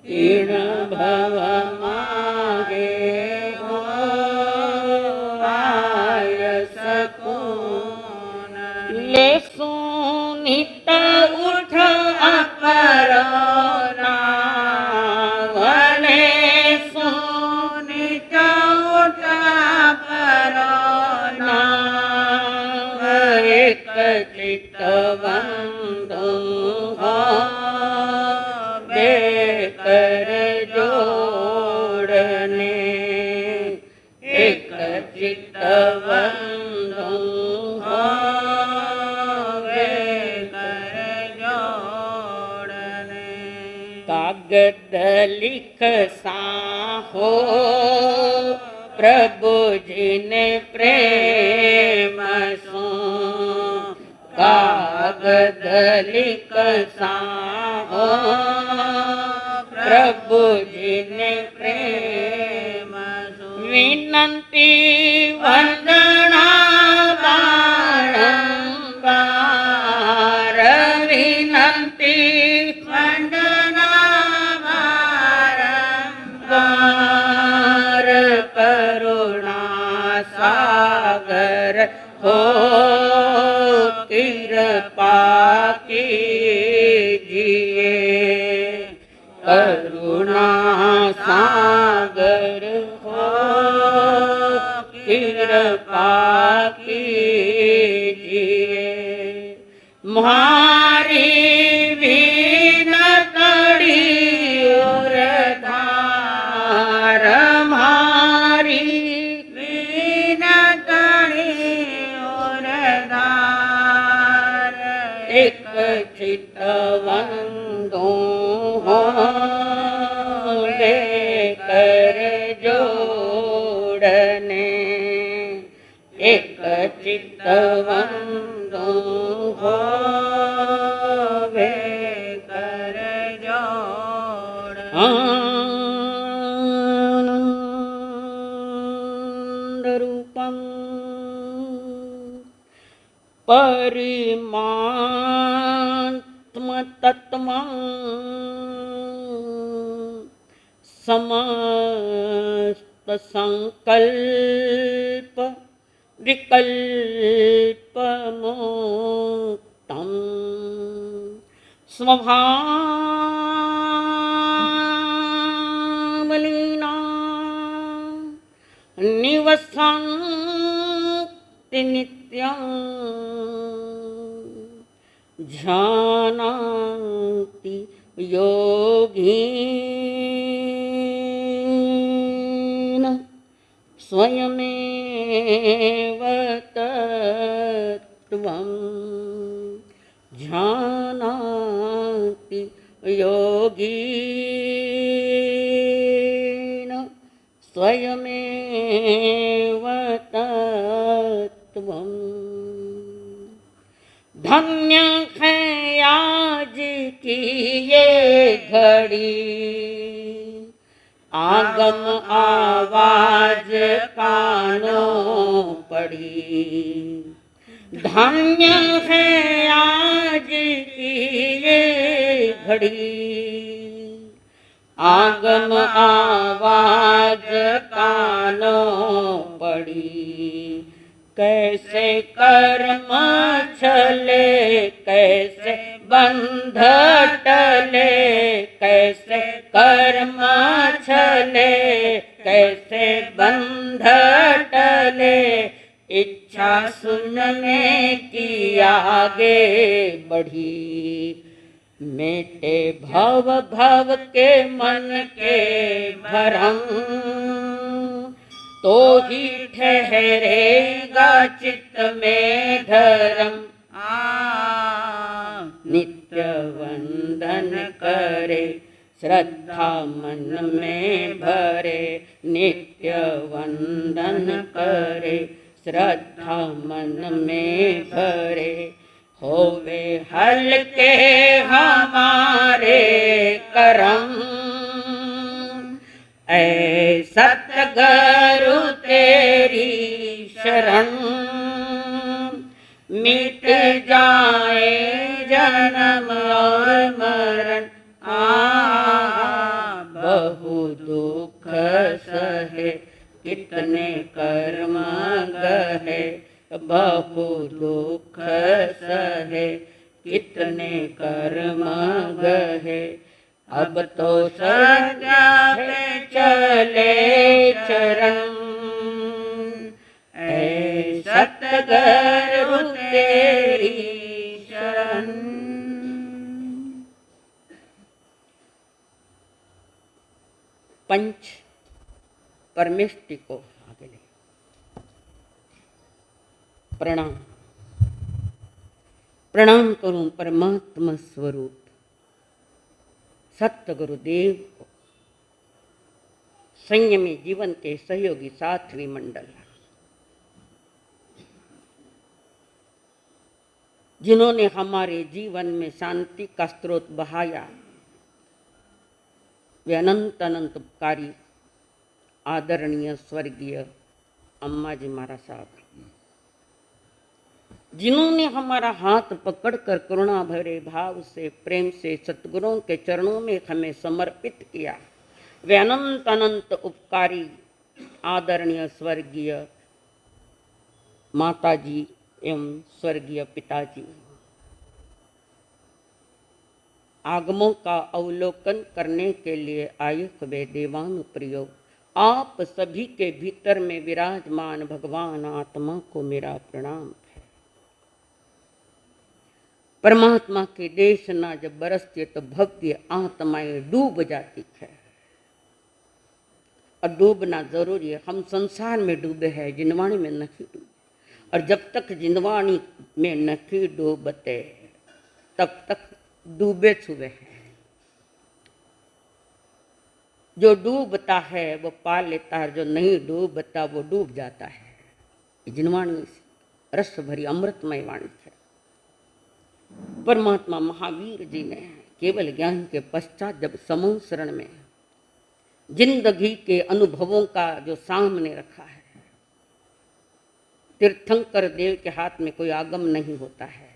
कीर्ण भव मागे हो आय सकून। ले सुनित उठ अपरो नाम, ले सुनित उठ अपरो नाम। एक चित्त बंधु हो बेकर जोड़ने, एक चित्त बंधु हो बेकर जोड़ने। कागद लिख साहो प्रभु जी ने प्रेम सो, कागद लिख साहो प्रभु जी ने प्रेम सो। विनंती वंदना बारंबार, विनंती वंदना बारंबार। करुणा सागर हो कृपा कीजिए, करुणा सागर हो कृपा कीजिए। म्हारी विनती उरधार, म्हारी विनती उरधार। एक चित्त बंधु हो बेकर जोड़ने, एक चित्त बंधु हो बेकर जोड़ने। आनंद रूपम परिमात्म तत्त्वं समस्त संकल्प विकल्प मुक्तम् स्वभावलीना निवसन्ति नित्यं, जानाति योगीन स्वयमेव तत्त्वं, जानाति योगीन स्वयमेव तत्त्वं। धन्य है आज की ये घड़ी, आगम आवाज कानों पड़ी। धन्य है आज की ये घड़ी, आगम आवाज कानों पड़ी। कैसे कर्म चले कैसे बंध टले, कैसे कर्म चले कैसे बंध टले। इच्छा सुनने की आगे बढ़ी, मेटे भव भव के मन के भरम। तो ही ठहरेगा चित्त में धर्म। नित्य वंदन करे श्रद्धा मन में भरे, नित्य वंदन करे श्रद्धा मन में भरे। होवे हल्के हमारे करम, ऐ सतगुरु तेरी शरण। मिट जाए जन्म और मरण, कितने कर्म गहे, बहु दुख सहे, कितने कर्म गहे। अब तो सजा पे चले चरण, ऐ सतगुरु तेरी शरण। पंच परमेष्टि को आगे ले। प्रणाम प्रणाम करूं परमात्मा स्वरूप सत्य गुरुदेव को, संयमी जीवन के सहयोगी साध्वी मंडल, जिन्होंने हमारे जीवन में शांति का स्रोत बहाया, वे अनंत अनंत उपकारी आदरणीय स्वर्गीय अम्मा जी महाराज साहब, जिन्होंने हमारा हाथ पकड़कर करुणा भरे भाव से प्रेम से सतगुरुओं के चरणों में हमें समर्पित किया, वे अनंत अनंत उपकारी आदरणीय स्वर्गीय माताजी एवं स्वर्गीय पिताजी। आगमों का अवलोकन करने के लिए आए वे देवान प्रियो, आप सभी के भीतर में विराजमान भगवान आत्मा को मेरा प्रणाम है। परमात्मा के देशना जब बरसती तो भव्य आत्माएं डूब जाती है, और डूबना जरूरी है। हम संसार में डूबे हैं, जिनवाणी में नहीं डूबे, और जब तक जिनवाणी में नहीं डूबते तब तक डूबे छुए हैं। जो डूबता है वो पा लेता है, जो नहीं डूबता वो डूब जाता है। जिनवाणी रस भरी अमृतमय वाणी है। परमात्मा महावीर जी ने केवल ज्ञान के पश्चात जब समूह शरण में जिंदगी के अनुभवों का जो सामने रखा है, तीर्थंकर देव के हाथ में कोई आगम नहीं होता है,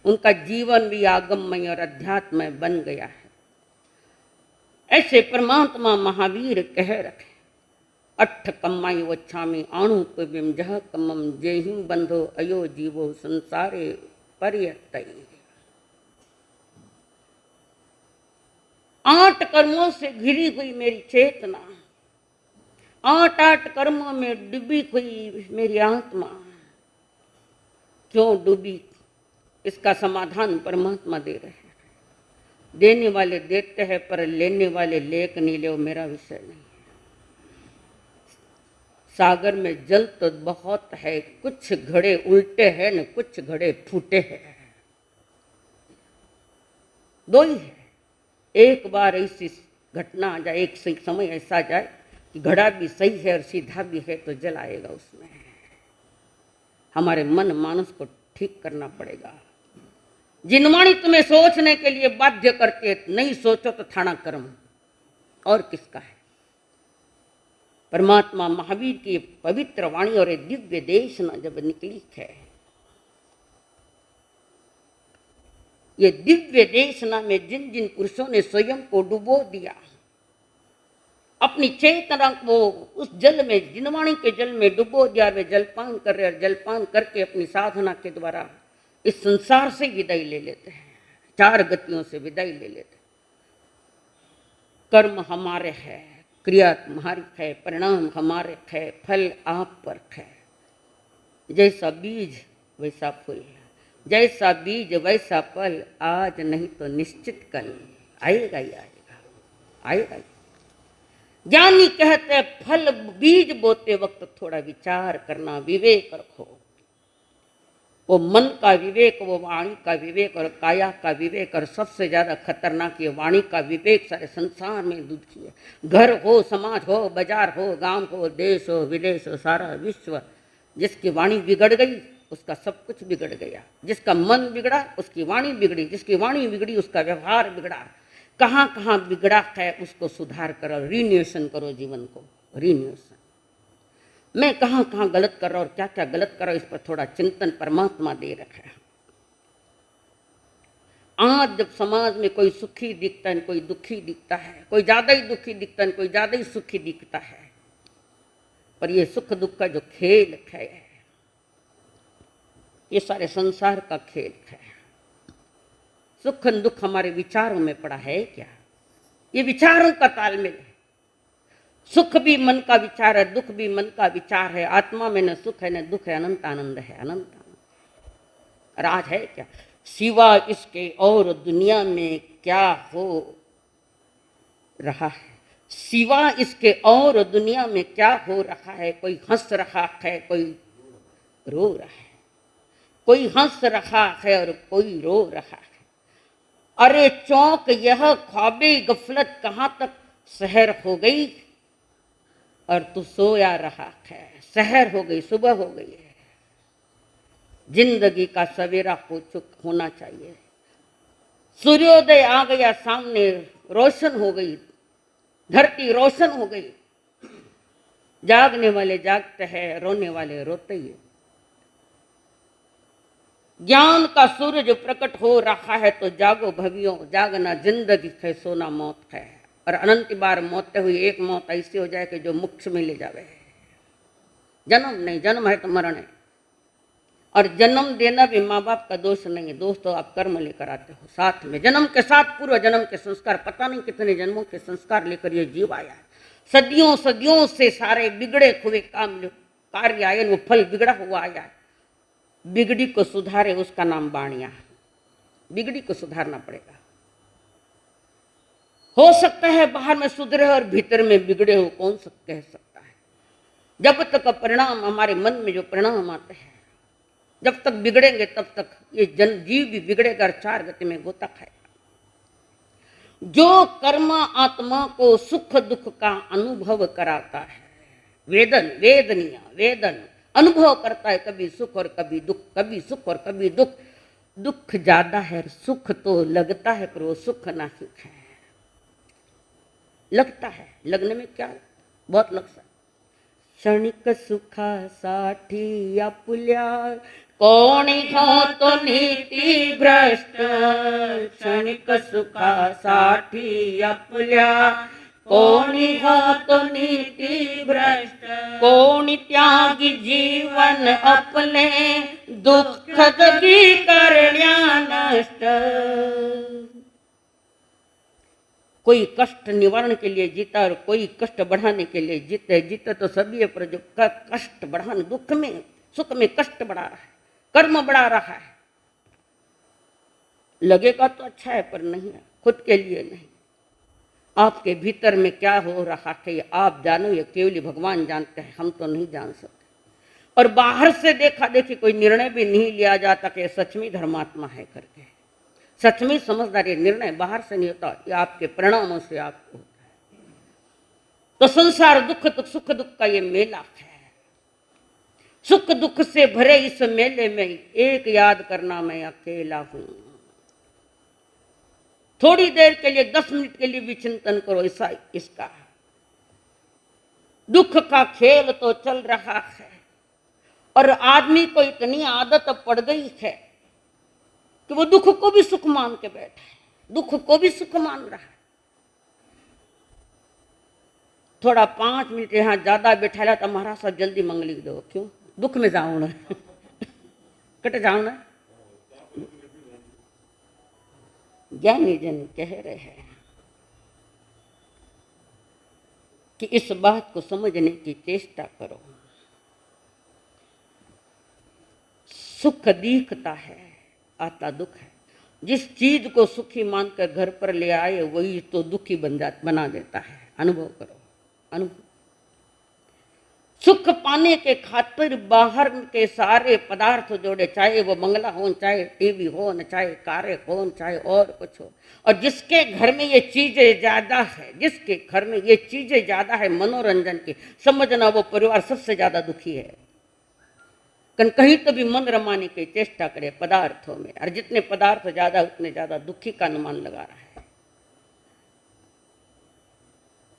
उनका जीवन भी आगममय और अध्यात्मय बन गया है। ऐसे परमात्मा महावीर कह रखे, अट्ठ कम्माई वच्छामी आणु पिबिम जह कमम जेहि बंधो अयो जीवो संसारे पर्यटई। 8 कर्मों से घिरी हुई मेरी चेतना, 8 कर्मों में डूबी हुई मेरी आत्मा क्यों डूबी, इसका समाधान परमात्मा दे रहे हैं। देने वाले देते हैं, पर लेने वाले लेक नहीं ले, वो मेरा विषय नहीं है। सागर में जल तो बहुत है, कुछ घड़े उल्टे हैं न कुछ घड़े फूटे हैं, दो ही है। एक बार ऐसी घटना आ जाए, एक समय ऐसा जाए कि घड़ा भी सही है और सीधा भी है तो जल आएगा उसमें। हमारे मन मानस को ठीक करना पड़ेगा। जिनवाणी तुम्हें सोचने के लिए बाध्य करती है, नहीं सोचो तो थाना कर्म और किसका है। परमात्मा महावीर की पवित्र वाणी और दिव्य देशना जब निकली है, ये दिव्य देशना में जिन जिन पुरुषों ने स्वयं को डुबो दिया, अपनी चेतना को उस जल में, जिनवाणी के जल में डुबो दिया, वे जलपान कर रहे, और जलपान करके अपनी साधना के द्वारा इस संसार से विदाई ले लेते हैं, 4 गतियों से विदाई ले लेते हैं। कर्म हमारे है, क्रिया तुम्हारी है, परिणाम हमारे है, फल आप पर है। जैसा बीज वैसा फूल, जैसा बीज वैसा फल, आज नहीं तो निश्चित कल आएगा ही आएगा, आएगा ही। ज्ञानी कहते हैं फल बीज बोते वक्त थोड़ा विचार करना, विवेक रखो। वो मन का विवेक, वो वाणी का विवेक और काया का विवेक, और सबसे ज्यादा खतरनाक ये वाणी का विवेक सारे संसार में दुखी है। घर हो, समाज हो, बाजार हो, गांव हो, देश हो, विदेश हो, सारा विश्व, जिसकी वाणी बिगड़ गई उसका सब कुछ बिगड़ गया। जिसका मन बिगड़ा उसकी वाणी बिगड़ी, जिसकी वाणी बिगड़ी उसका व्यवहार बिगड़ा। कहाँ कहाँ बिगड़ा है उसको सुधार करो, रिन्यूएशन करो जीवन को, रिन्यूएशन। मैं कहाँ कहाँ गलत कर रहा हूँ और क्या क्या गलत कर रहा हूँ, इस पर थोड़ा चिंतन परमात्मा दे रखा है। आज जब समाज में कोई सुखी दिखता है, कोई दुखी दिखता है, कोई ज्यादा ही दुखी दिखता है, कोई ज्यादा ही सुखी दिखता है, पर ये सुख दुख का जो खेल है, ये सारे संसार का खेल है। सुख दुख हमारे विचारों में पड़ा है क्या? ये विचारों का तालमेल है। सुख भी मन का विचार है, दुख भी मन का विचार है। आत्मा में न सुख है न दुख है, अनंत आनंद है, अनंत आनंद। राज है क्या? सिवा इसके और दुनिया में क्या हो रहा है? सिवा इसके और दुनिया में क्या हो रहा है? कोई हंस रहा है, कोई रो रहा है। कोई हंस रहा है और कोई रो रहा है। अरे चौंक यह ख्वाबे गफलत कहाँ तक सहर हो गई, और तू सोया रहा है। सहर हो गई, सुबह हो गई है। जिंदगी का सवेरा होना चाहिए। सूर्योदय आ गया सामने, रोशन हो गई धरती, रोशन हो गई। जागने वाले जागते हैं, रोने वाले रोते ही। ज्ञान का सूरज प्रकट हो रहा है तो जागो भवियों, जागना जिंदगी है, सोना मौत है। और अनंत बार मौतें हुई, एक मौत ऐसी हो जाए कि जो मोक्ष में ले जावे। जन्म नहीं, जन्म है तो मरण है। और जन्म देना भी माँ बाप का दोष नहीं है, दोष तो आप कर्म लेकर आते हो साथ में। जन्म के साथ पूर्व जन्म के संस्कार, पता नहीं कितने जन्मों के संस्कार लेकर ये जीव आया है। सदियों सदियों से सारे बिगड़े हुए काम कार्य आए, वो फल बिगड़ा हुआ आया। बिगड़ी को सुधारे उसका नाम बाणिया। बिगड़ी को सुधारना पड़ेगा। हो सकता है बाहर में सुधरे और भीतर में बिगड़े हो, कौन सा कह सकता है। जब तक परिणाम हमारे मन में जो परिणाम आते हैं, जब तक बिगड़ेंगे तब तक ये जीव भी बिगड़ेगा और चार गति में गोता खाएगा। जो कर्म आत्मा को सुख दुख का अनुभव कराता है, वेदन वेदनीय वेदन अनुभव करता है, कभी सुख और कभी दुख, कभी सुख और कभी दुख। दुख ज्यादा है, सुख तो लगता है, पर वो सुख ना सुख है। लगता है, लगने में क्या बहुत लग सकता। क्षणिक सुखा साठी आपुल्या, कोणी हो तो नीति भ्रष्ट। क्षणिक सुखा साठी आपुल्या, कोणी हो तो नीति भ्रष्ट। कोणी त्यागी जीवन अपने, दुख जगी करण्या नष्ट। कोई कष्ट निवारण के लिए जीता और कोई कष्ट बढ़ाने के लिए जीते। जीते तो सभी है, पर जो कष्ट बढ़ाने, दुख में सुख में कष्ट बढ़ा रहा है, कर्म बढ़ा रहा है। लगेगा तो अच्छा है, पर नहीं है, खुद के लिए नहीं। आपके भीतर में क्या हो रहा है ये आप जानो, ये केवल भगवान जानते हैं, हम तो नहीं जान सकते। और बाहर से देखा देखी कोई निर्णय भी नहीं लिया जाता कि सच में धर्मात्मा है करके। सच में समझदारी निर्णय बाहर से नहीं होता, ये आपके परिणामों से आपको होता है। तो संसार दुख दुख सुख दुख का ये मेला है। सुख दुख से भरे इस मेले में एक याद करना, मैं अकेला हूं। थोड़ी देर के लिए, 10 मिनट के लिए भी चिंतन करो ऐसा इसका। दुख का खेल तो चल रहा है और आदमी को इतनी आदत पड़ गई है कि वो दुख को भी सुख मान के बैठा है, दुख को भी सुख मान रहा है। थोड़ा 5 मिनट यहाँ ज्यादा बैठा तो महाराज साहब जल्दी मंग लिख दो, क्यों दुख में जाऊं ना कट जाऊं ना। ज्ञानी जन कह रहे हैं कि इस बात को समझने की चेष्टा करो। सुख दिखता है, आता दुख है। जिस चीज को सुखी मानकर घर पर ले आए वही तो दुखी बना देता है। अनुभव करो, अनुभव। सुख पाने के खातिर बाहर के सारे पदार्थ जोड़े, चाहे वो बंगला हो, चाहे टीवी हो, न चाहे कारें हो, चाहे और कुछ हो। और जिसके घर में ये चीजें ज्यादा है, जिसके घर में ये चीजें ज्यादा है मनोरंजन की, समझना वो परिवार सबसे ज्यादा दुखी है। कहीं तो भी मन रमाने की चेष्टा करे पदार्थों में, और जितने पदार्थ ज्यादा उतने ज्यादा दुखी का अनुमान लगा रहा है।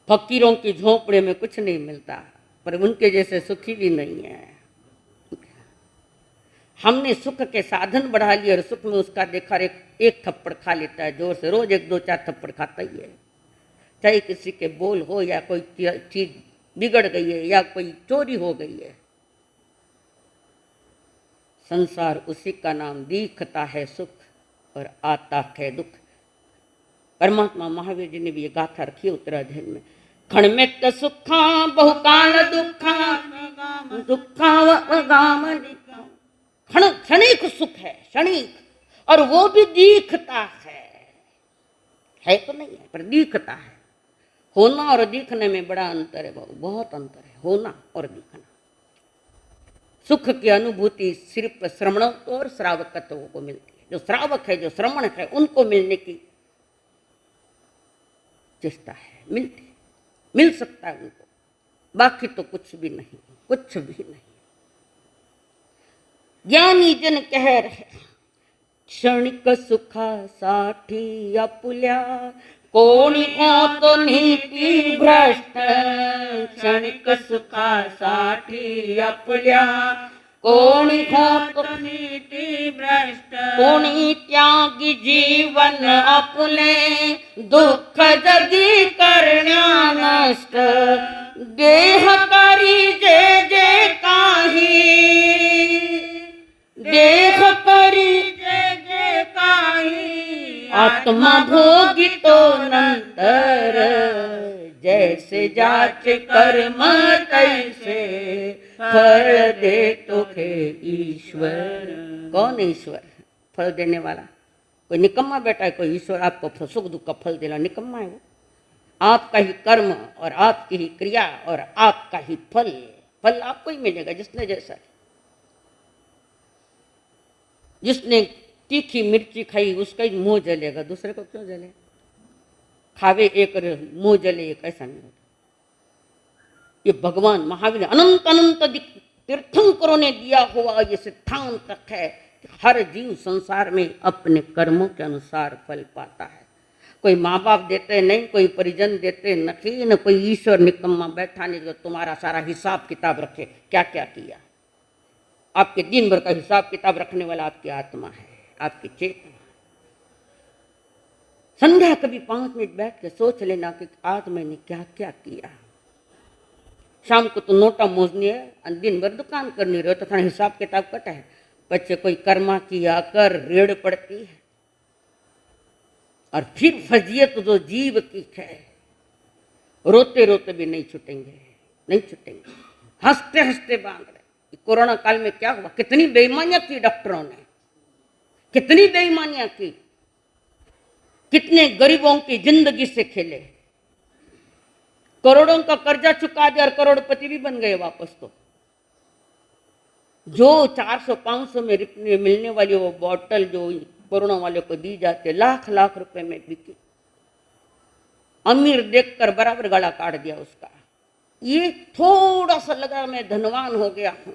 फकीरों की झोंपड़े में कुछ नहीं मिलता, पर उनके जैसे सुखी भी नहीं है। हमने सुख के साधन बढ़ा लिए और सुख में उसका देखा एक थप्पड़ खा लेता है जोर से, रोज 1 2 4 थप्पड़ खाता ही है। चाहे किसी के बोल हो या कोई चीज बिगड़ गई है या कोई चोरी हो गई है। संसार उसी का नाम, दिखता है सुख और आता है दुख। परमात्मा महावीर जी ने भी ये गाथा रखी है उत्तराधीन में, खणमित सुखा बहुकाल दुखा दुखा वगाम। क्षण क्षणिक सुख है, क्षणिक, और वो भी दिखता है तो नहीं है पर दिखता है। होना और दिखने में बड़ा अंतर है, बहुत अंतर है होना और दिखना। सुख की अनुभूति सिर्फ श्रवणत्व और श्रावकत्व को मिलती है। जो श्रावक है, जो श्रवण है, उनको मिलने की चेष्टा है, मिल सकता है उनको, बाकी तो कुछ भी नहीं, कुछ भी नहीं। ज्ञानी जन कह रहे क्षणिक सुखा साठी अपुल्या, कोणी तो नीति भ्रष्ट। क्षणिक सुखा साठी अपुल्या, कोणी तो नीति भ्रष्ट। कोणी त्यागी जीवन अपुले, दुःख जगी करण्या नष्ट। देह करी जे जे काही, देह करी जे जे काही, आत्मा भोगी तो नंतर। जैसे जाच कर्म तैसे, फल दे तोखे ईश्वर। कौन ईश्वर? फल देने वाला। कोई निकम्मा बैठा है, कोई ईश्वर आपको सुख दुख का फल देना, निकम्मा है वो। आपका ही कर्म और आपकी ही क्रिया और आपका ही फल, फल आपको ही मिलेगा जिसने जैसा। जिसने तीखी मिर्ची खाई उसका ही मुंह जलेगा, दूसरे को क्यों जले? खावे एक मुंह जले, एक ऐसा नहीं होता। ये भगवान महावीर अनंत अनंत तीर्थंकरों ने दिया हुआ ये सिद्धांत है कि हर जीव संसार में अपने कर्मों के अनुसार फल पाता है। कोई माँ बाप देते नहीं, कोई परिजन देते नहीं, न कोई ईश्वर निकम्मा बैठा नहीं जो तुम्हारा सारा हिसाब किताब रखे क्या क्या किया। आपके दिन भर का हिसाब किताब रखने वाला आपकी आत्मा है, आपकी चेतना। संध्या कभी 5 मिनट बैठ के सोच लेना कि आज मैंने क्या क्या किया। शाम को तो नोटा मोजनी है, दिन भर दुकान करनी रहे तो थोड़ा हिसाब किताब कटा है। बच्चे कोई कर्मा किया कर रेड़ पड़ती है। और फिर फजीयत जो जीव की है, रोते रोते भी नहीं छूटेंगे, नहीं छूटेंगे, हंसते हंसते बांध रहे। कोरोना काल में क्या हुआ, कितनी बेईमानियां की डॉक्टरों ने, कितनी बेईमानियां की, कितने गरीबों की जिंदगी से खेले, करोड़ों का कर्जा चुका दिया और करोड़पति भी बन गए वापस। तो जो 400-500 में मिलने वाली वो बॉटल जो कोरोना वाले को दी जाती है, लाख लाख रुपए में बिकी। अमीर देखकर बराबर गला काट दिया उसका। ये थोड़ा सा लगा मैं धनवान हो गया हूं,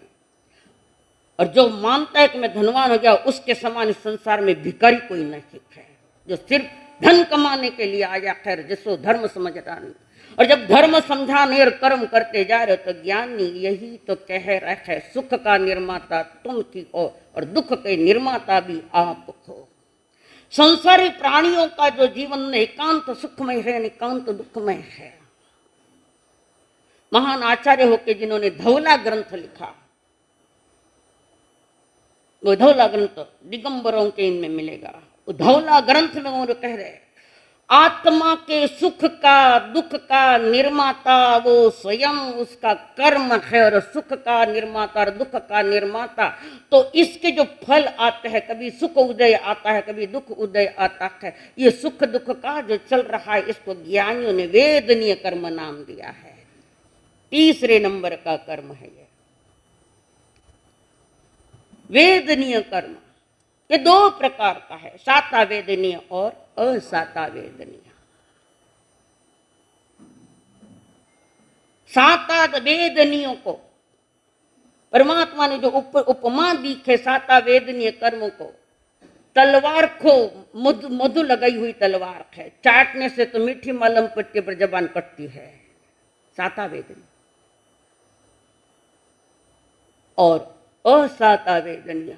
और जो मानता है कि मैं धनवान हो गया, उसके समान इस संसार में भिखारी कोई नहीं है। जो सिर्फ धन कमाने के लिए आया, खैर जिसको धर्म समझता नहीं। और जब धर्म समझा नहीं और कर्म करते जा रहे हो तो ज्ञानी यही तो कह रहा है, सुख का निर्माता तुम ही हो और दुख के निर्माता भी आप हो। संसारी प्राणियों का जो जीवन एकांत सुखमय है, एकांत दुखमय है। महान आचार्य होके जिन्होंने धौला ग्रंथ लिखा, वो धौला ग्रंथ दिगंबरों के इनमें मिलेगा। वो धौला ग्रंथ में वो कह रहे आत्मा के सुख का दुख का निर्माता वो स्वयं उसका कर्म है, और सुख का निर्माता और दुख का निर्माता। तो इसके जो फल आते हैं, कभी सुख उदय आता है, कभी दुख उदय आता है। ये सुख दुख का जो चल रहा है, इसको ज्ञानियों ने वेदनीय कर्म नाम दिया है। 3 नंबर का कर्म है ये वेदनीय कर्म। ये 2 प्रकार का है, साता वेदनीय और असाता वेदनीय। साता वेदनीयों को परमात्मा ने जो उपमा दी है, साता वेदनीय कर्मों को, तलवार को मधु लगाई हुई तलवार है, चाटने से तो मीठी मलम पट्टी पर जबान कटती है, साता वेदनीय। और असाता वेदनीय,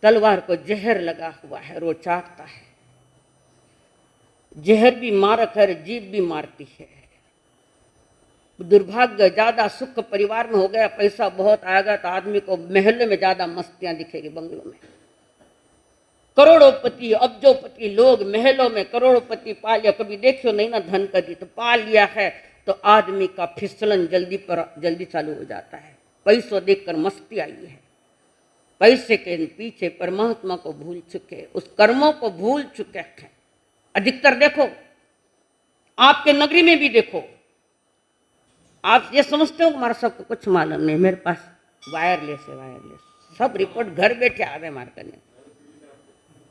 तलवार को जहर लगा हुआ है, रो चाटता है। जहर भी मारक है, जीभ भी मारती है। दुर्भाग्य, ज्यादा सुख परिवार में हो गया, पैसा बहुत आएगा तो आदमी को महलों में ज्यादा मस्तियां दिखेगी, बंगलों में। करोड़ोंपति अब्जोपति लोग महलों में करोड़ोंपति पा लिया, कभी देखियो नहीं ना धन कदी, तो पा लिया है तो आदमी का फिसलन जल्दी चालू हो जाता है। पैसों देखकर मस्ती आई है, पैसे के पीछे परमात्मा को भूल चुके, उस कर्मों को भूल चुके हैं। अधिकतर देखो, आपके नगरी में भी देखो, आप ये समझते हो हमारा सबको कुछ मालूम नहीं, मेरे पास वायरलेस है, वायरलेस सब रिपोर्ट घर बैठे आ गए मार करने।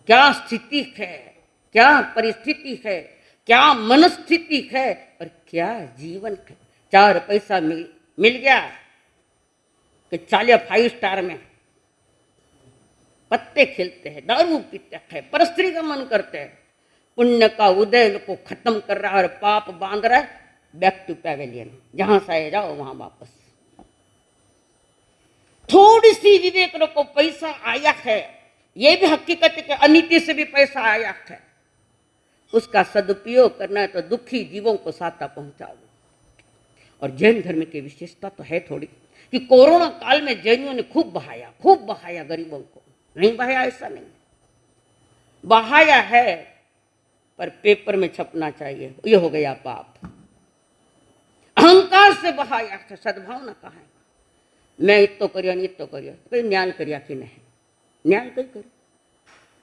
क्या स्थिति है, क्या परिस्थिति है, क्या मनस्थिति है और क्या जीवन है। 4 पैसा मिल गया कि चालिया 5 स्टार में पत्ते खेलते हैं, दारू पीते हैं, परस्त्री का मन करते हैं। पुण्य का उदय को खत्म कर रहा है और पाप बांध रहा है बैक टू पैवेलियन, जहां से आए जाओ वहां वापस। थोड़ी सी विवेक रखो, पैसा आया है, ये भी हकीकत है कि अनीति से भी पैसा आया है, उसका सदुपयोग करना है तो दुखी जीवों को साता पहुंचाओ। और जैन धर्म की विशेषता तो है थोड़ी कि कोरोना काल में जैनियों ने खूब बहाया गरीबों को। नहीं बहाया ऐसा नहीं, बहाया है पर पेपर में छपना चाहिए, ये हो गया पाप। अहंकार से बहाया है, सद्भावना कहा है, मैं इतो करिया नहीं इतो करिया, कोई न्याय करिया कि नहीं, न्याय कोई करे,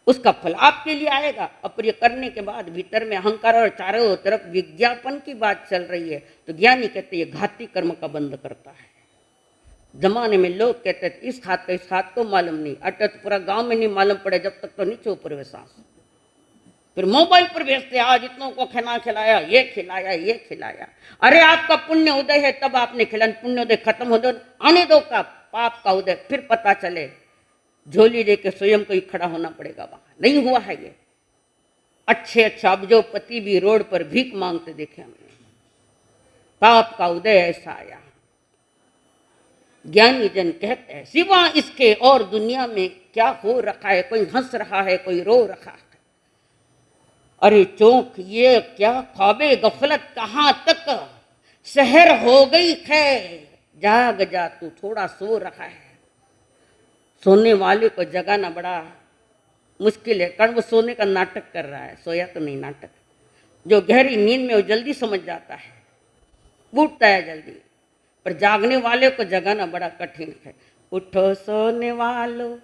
उसका फल आपके लिए आएगा। अप्रिय करने के बाद भीतर में अहंकार और चारों तरफ विज्ञापन की बात चल रही है, तो ज्ञानी कहते हैं घाती कर्म का बंद करता है। जमाने में लोग कहते थे इस हाथ को मालूम नहीं, अटत पूरा गांव में नहीं मालूम पड़े जब तक तो नीचे ऊपर वे सांस। फिर मोबाइल पर भेजते आज इतनों को खाना खिलाया, ये खिलाया। अरे आपका पुण्य उदय है तब आपने खिलाया, पुण्य उदय खत्म हो दो, आने दो का पाप का उदय, फिर पता चले झोली लेके स्वयं को ही खड़ा होना पड़ेगा। वहां नहीं हुआ है ये। अच्छे अब्जोपति भी रोड पर भीख मांगते देखे हमने। पाप का उदय ऐसा आया। ज्ञानी जन कहते हैं सिवा इसके और दुनिया में क्या हो रखा है, कोई हंस रहा है, कोई रो रहा है। अरे चौंक ये क्या ख्वाबे गफलत, कहां तक शहर हो गई है, जाग जा तू थोड़ा सो रहा है। सोने वाले को जगाना बड़ा मुश्किल है, कारण वो सोने का नाटक कर रहा है, सोया तो नहीं नाटक। जो गहरी नींद में वो जल्दी समझ जाता है, उठता है जल्दी, पर जागने वाले को जगाना बड़ा कठिन है। उठो सोने वालों,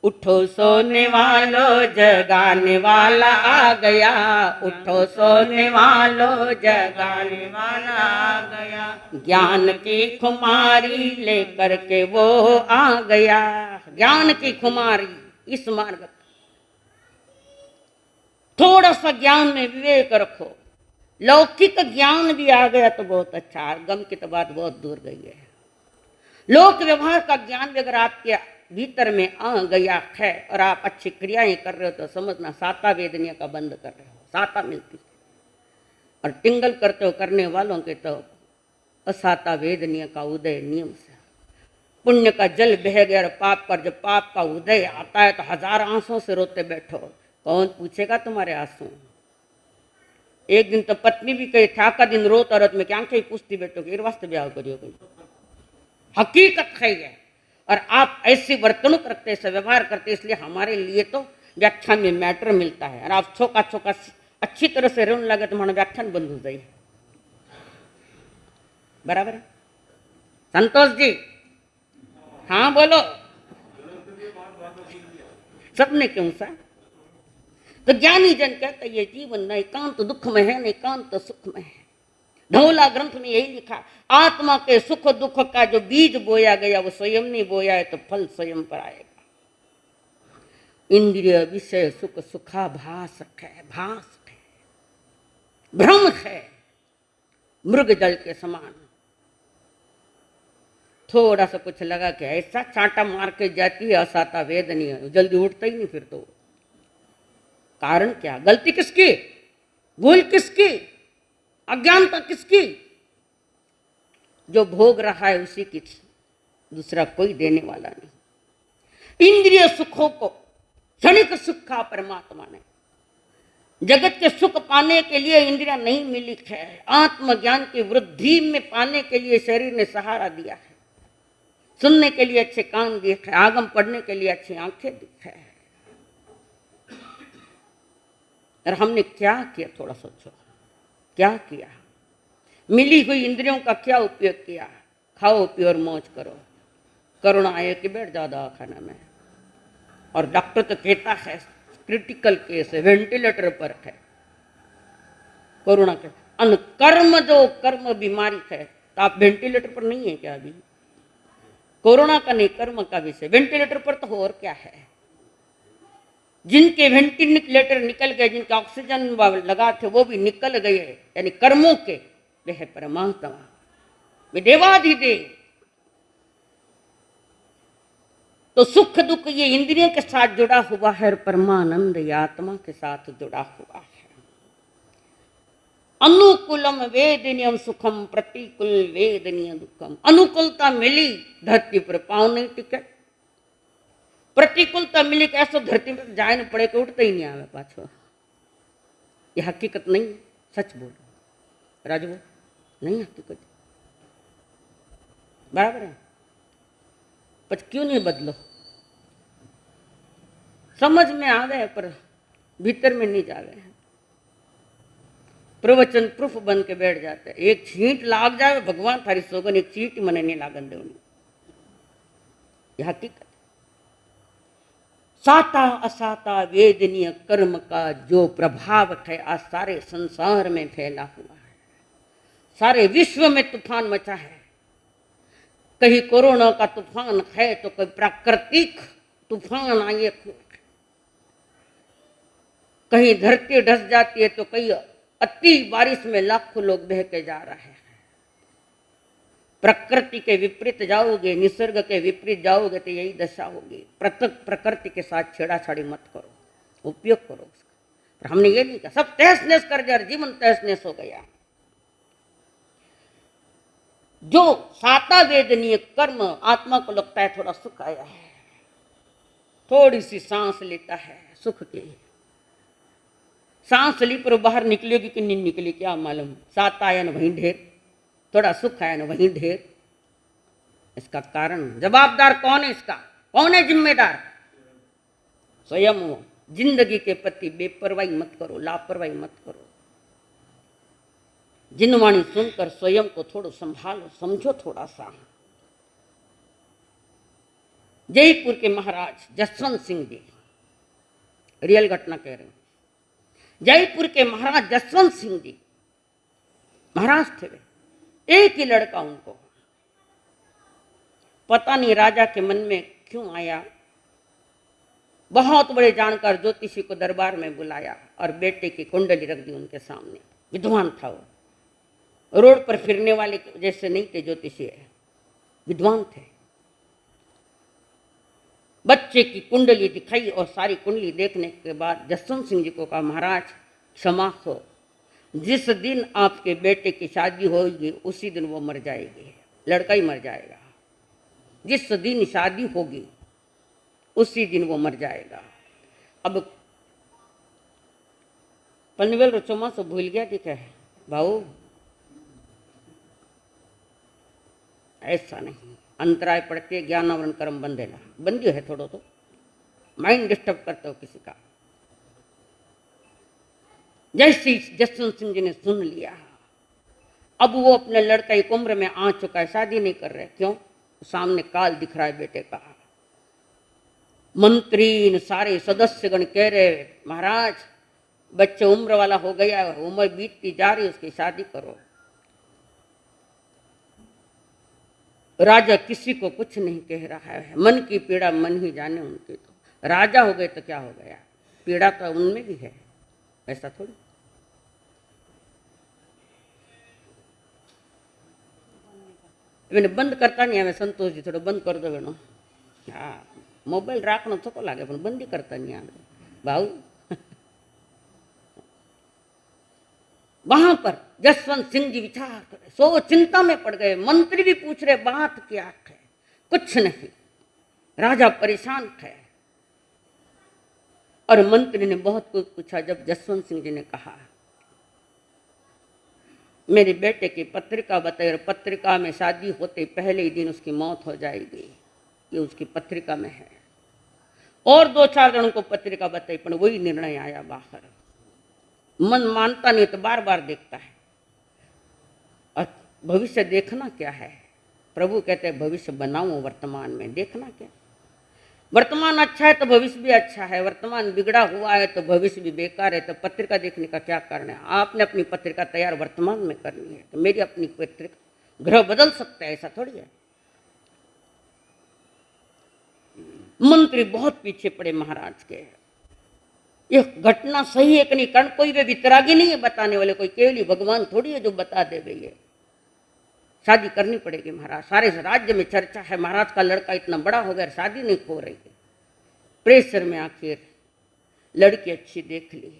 उठो सोने वालों, जगाने वाला आ गया। उठो सोने वालों, जगाने वाला आ गया। ज्ञान की खुमारी लेकर के वो आ गया। ज्ञान की खुमारी, इस मार्ग थोड़ा सा ज्ञान में विवेक रखो। लौकिक ज्ञान भी आ गया तो बहुत अच्छा, गम की तो बात बहुत दूर गई है। लोक व्यवहार का ज्ञान भी अगर आपके भीतर में आ गया है और आप अच्छी क्रियाएं कर रहे हो तो समझना साता वेदनिया का बंद कर रहे हो, साता मिलती है। और टिंगल करते हो करने वालों के तो असाता वेदनिया का उदय नियम से। पुण्य का जल बह गया और पाप पर जब पाप का उदय आता है तो 1000 आंसुओं से रोते बैठो, कौन पूछेगा तुम्हारे आंसू। एक दिन तो पत्नी भी कही था का दिन रोत औरत में क्या कहीं पूछती बैठो कि वास्ते ब्याह करियो कोई। हकीकत है ये। और आप ऐसी वर्तणुक रखते, ऐसा व्यवहार करते, इसलिए हमारे लिए तो व्याख्यान में मैटर मिलता है। और आप छोका अच्छी तरह से रोने लगे तो हमारा व्याख्यान बंद हो जाए। बराबर है संतोष जी? हाँ बोलो। सबने क्यों सा? तो ज्ञानी जन कहते ये जीवन न एकांत दुख में है, न एकांत सुख में है। धौला ग्रंथ में यही लिखा, आत्मा के सुख दुख का जो बीज बोया गया वो स्वयं नहीं बोया है तो फल स्वयं पर आएगा। इंद्रिय विषय सुख सुखाभास है, भास है, भ्रम है, मृग जल के समान। थोड़ा सा कुछ लगा कि ऐसा चांटा मार के जाती है असाता वेदनीय, जल्दी उठता ही नहीं फिर तो। कारण क्या? गलती किसकी? भूल किसकी? अज्ञानता किसकी? जो भोग रहा है उसी की, दूसरा कोई देने वाला नहीं। इंद्रिय सुखों को क्षणिक सुख का परमात्मा ने जगत के सुख पाने के लिए इंद्रियां नहीं मिली है, आत्मज्ञान की वृद्धि में पाने के लिए शरीर ने सहारा दिया है, सुनने के लिए अच्छे कान दिए है, आगम पढ़ने के लिए अच्छी आंखें दी है। और हमने क्या किया, थोड़ा सोचो, क्या किया? मिली हुई इंद्रियों का क्या उपयोग किया? खाओ पियो और मौज करो। कोरोना आए कि बैठ जाओ दवाखाना में, और डॉक्टर तो कहता है क्रिटिकल केस है, वेंटिलेटर पर है कोरोना के। अनकर्म जो कर्म बीमारी है, तो आप वेंटिलेटर पर नहीं है क्या अभी? कोरोना का नहीं, कर्म का विषय। वेंटिलेटर पर तो और क्या है? जिनके वेंटिलेटर निकल गए, जिनके ऑक्सीजन लगा थे वो भी निकल गए, यानी कर्मों के, वे है परमात्मा, वे देवाधिदेव। तो सुख दुख ये इंद्रियों के साथ जुड़ा हुआ है, और परमानंद ये आत्मा के साथ जुड़ा हुआ है। अनुकूलम वेदनीयम सुखम, प्रतिकूल वेदनीय दुखम। अनुकूलता मिली, धरती पर पांव नहीं टिके। प्रतिकूलता मिली, कैसे धरती पर जाए न पड़े, के उठते ही नहीं आवे पाछो। ये हकीकत नहीं है, सच बोलो राजू, नहीं हकीकत, बराबर है। पर क्यों नहीं बदलो? समझ में आ गए पर भीतर में नहीं जावे। प्रवचन प्रूफ बन के बैठ जाते, एक छींट लाग जाए भगवान थारी सोगन, एक चींट मने नहीं लागन दे। यह हकीकत। साता असाता वेदनीय कर्म का जो प्रभाव है आज सारे संसार में फैला हुआ है, सारे विश्व में तूफान मचा है। कहीं कोरोना का तूफान है तो कोई प्राकृतिक तूफान आए, कहीं धरती ढस जाती है तो कहीं अति बारिश में लाखों लोग बह के जा रहे हैं। प्रकृति के विपरीत जाओगे, निसर्ग के विपरीत जाओगे तो यही दशा होगी। प्रकृति के साथ छेड़ाछाड़ी मत करो, उपयोग करो उसका। पर हमने ये नहीं कहा, सब तहस नहस कर दिया, जीवन तहस नहस हो गया। जो साता वेदनीय कर्म, आत्मा को लगता है थोड़ा सुख आया है, थोड़ी सी सांस लेता है सुख की, सांस ली पर बाहर निकलेगी कि नहीं निकली क्या मालूम। सात आया न वहीं ढेर, थोड़ा सुख आया न वहीं ढेर। इसका कारण जवाबदार कौन है? इसका कौन है जिम्मेदार? स्वयं हो। जिंदगी के प्रति बेपरवाही मत करो, लापरवाही मत करो। जिनवाणी सुनकर स्वयं को थोड़ा संभालो, समझो थोड़ा सा। जयपुर के महाराज जसवंत सिंह जी, रियल घटना कह रहे हैं। जयपुर के महाराज जसवंत सिंह जी महाराज थे, वे एक ही लड़का उनको। पता नहीं राजा के मन में क्यों आया, बहुत बड़े जानकार ज्योतिषी को दरबार में बुलाया और बेटे की कुंडली रख दी उनके सामने। विद्वान था वो, रोड पर फिरने वाले जैसे नहीं थे ज्योतिषी, विद्वान थे। बच्चे की कुंडली दिखाई और सारी कुंडली देखने के बाद जसवंत सिंह जी को कहा, महाराज क्षमा हो, जिस दिन आपके बेटे की शादी होगी उसी दिन वो मर जाएगी, लड़का ही मर जाएगा। जिस दिन शादी होगी उसी दिन वो मर जाएगा। अब पनवेल रचोमा से भूल गया ठीक है भाऊ, ऐसा नहीं। अंतराय पड़ते ज्ञानावरण कर्म बंधेला, बंदी है थोड़ा तो माइंड डिस्टर्ब करते हो किसी का। जैसे जसवंत सिंह जी ने सुन लिया, अब वो अपने लड़का एक उम्र में आ चुका है, शादी नहीं कर रहे। क्यों? सामने काल दिख रहा है बेटे का। मंत्री सारे सदस्यगण कह रहे, महाराज बच्चे उम्र वाला हो गया, उम्र बीतती जा रही, उसकी शादी करो। राजा किसी को कुछ नहीं कह रहा है, मन की पीड़ा मन ही जाने उनकी। तो राजा हो गए तो क्या हो गया, पीड़ा तो उनमें भी है, ऐसा थोड़ी। मैंने बंद करता नहीं है, संतोष जी थोड़ा बंद कर दो बेनो। हाँ मोबाइल राखना थको लागे पण बंदी करता नहीं आवे भाऊ। वहां पर जसवंत सिंह जी विचार करे, सो चिंता में पड़ गए। मंत्री भी पूछ रहे बात क्या है, कुछ नहीं। राजा परेशान है। और मंत्री ने बहुत कुछ पूछा। जब जसवंत सिंह जी ने कहा मेरे बेटे की पत्रिका बताई और पत्रिका में शादी होते पहले ही दिन उसकी मौत हो जाएगी, ये उसकी पत्रिका में है। और 2-4 जनों को पत्रिका बताई, पर वही निर्णय आया बाहर। मन मानता नहीं तो बार बार देखता है। और भविष्य देखना क्या है? प्रभु कहते हैं भविष्य बनाओ वर्तमान में, देखना क्या। वर्तमान अच्छा है तो भविष्य भी अच्छा है, वर्तमान बिगड़ा हुआ है तो भविष्य भी बेकार है, तो पत्रिका देखने का क्या कारण है? आपने अपनी पत्रिका तैयार वर्तमान में करनी है। तो मेरी अपनी पत्रिका ग्रह बदल सकता है, ऐसा थोड़ी है। मंत्री बहुत पीछे पड़े महाराज के। ये घटना सही है कि नहीं, कारण कोई वे वितरागी नहीं है बताने वाले, कोई केवली भगवान थोड़ी है जो बता दे भैया। शादी करनी पड़ेगी महाराज, सारे राज्य में चर्चा है महाराज का लड़का इतना बड़ा हो गया, शादी नहीं हो रही है। प्रेशर में आखिर लड़की अच्छी देख ली।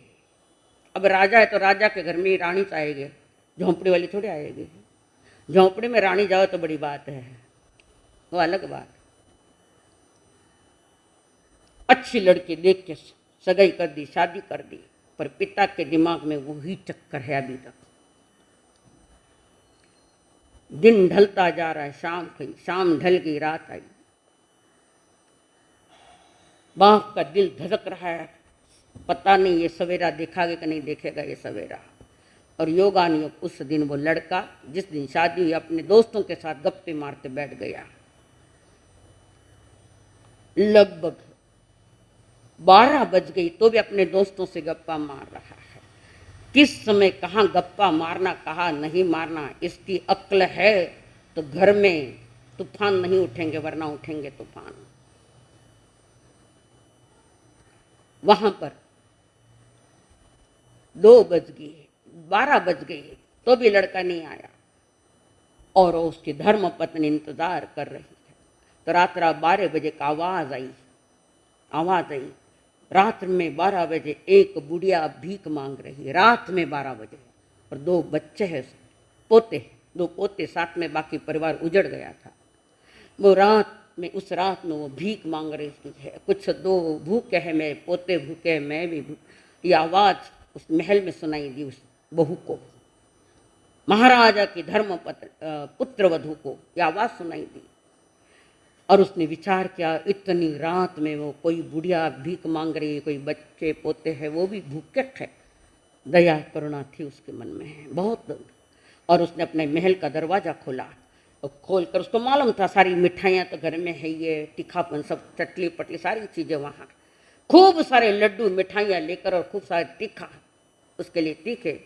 अब राजा है तो राजा के घर में ही रानी चाहेगी, झोंपड़ी वाली थोड़ी आएगी। झोंपड़ी में रानी जाओ तो बड़ी बात है, वो अलग बात। अच्छी लड़की देख के सगाई कर दी, शादी कर दी, पर पिता के दिमाग में वही चक्कर है अभी तक। दिन ढलता जा रहा है, शाम गई, शाम ढल गई, रात आई। बाप का दिल धड़क रहा है, पता नहीं ये सवेरा देखागे कि नहीं देखेगा ये सवेरा। और योगानुयोग उस दिन वो लड़का जिस दिन शादी हुई अपने दोस्तों के साथ गप्पे मारते बैठ गया। लगभग 12 बज गई तो भी अपने दोस्तों से गप्पा मार रहा है। किस समय कहाँ गप्पा मारना, कहाँ नहीं मारना, इसकी अक्ल है तो घर में तूफान नहीं उठेंगे, वरना उठेंगे तूफान। वहां पर 2 बज गई, 12 बज गई तो भी लड़का नहीं आया और उसकी धर्म पत्नी इंतजार कर रही है। तो रात 12 बजे का आवाज आई। रात में 12 बजे एक बुढ़िया भीख मांग रही है, रात में 12 बजे। और 2 बच्चे हैं, पोते, 2 पोते, साथ में बाकी परिवार उजड़ गया था। वो रात में, उस रात में वो भीख मांग रही है। कुछ 2 भूखे हैं, मेरे पोते भूखे हैं, मैं भी भूखे। ये आवाज़ उस महल में सुनाई दी उस बहू को, महाराजा की धर्म पुत्र वधू को ये आवाज़ सुनाई दी। और उसने विचार किया इतनी रात में वो कोई बुढ़िया भीख मांग रही है, कोई बच्चे पोते हैं, वो भी भूखे है। दया करुणा थी उसके मन में बहुत। और उसने अपने महल का दरवाज़ा खोला और खोल कर, उसको मालूम था सारी मिठाइयाँ तो घर में है, ये तीखापन सब, चटली पटली सारी चीज़ें वहाँ, खूब सारे लड्डू मिठाइयाँ लेकर और खूब सारे तीखा, उसके लिए तीखे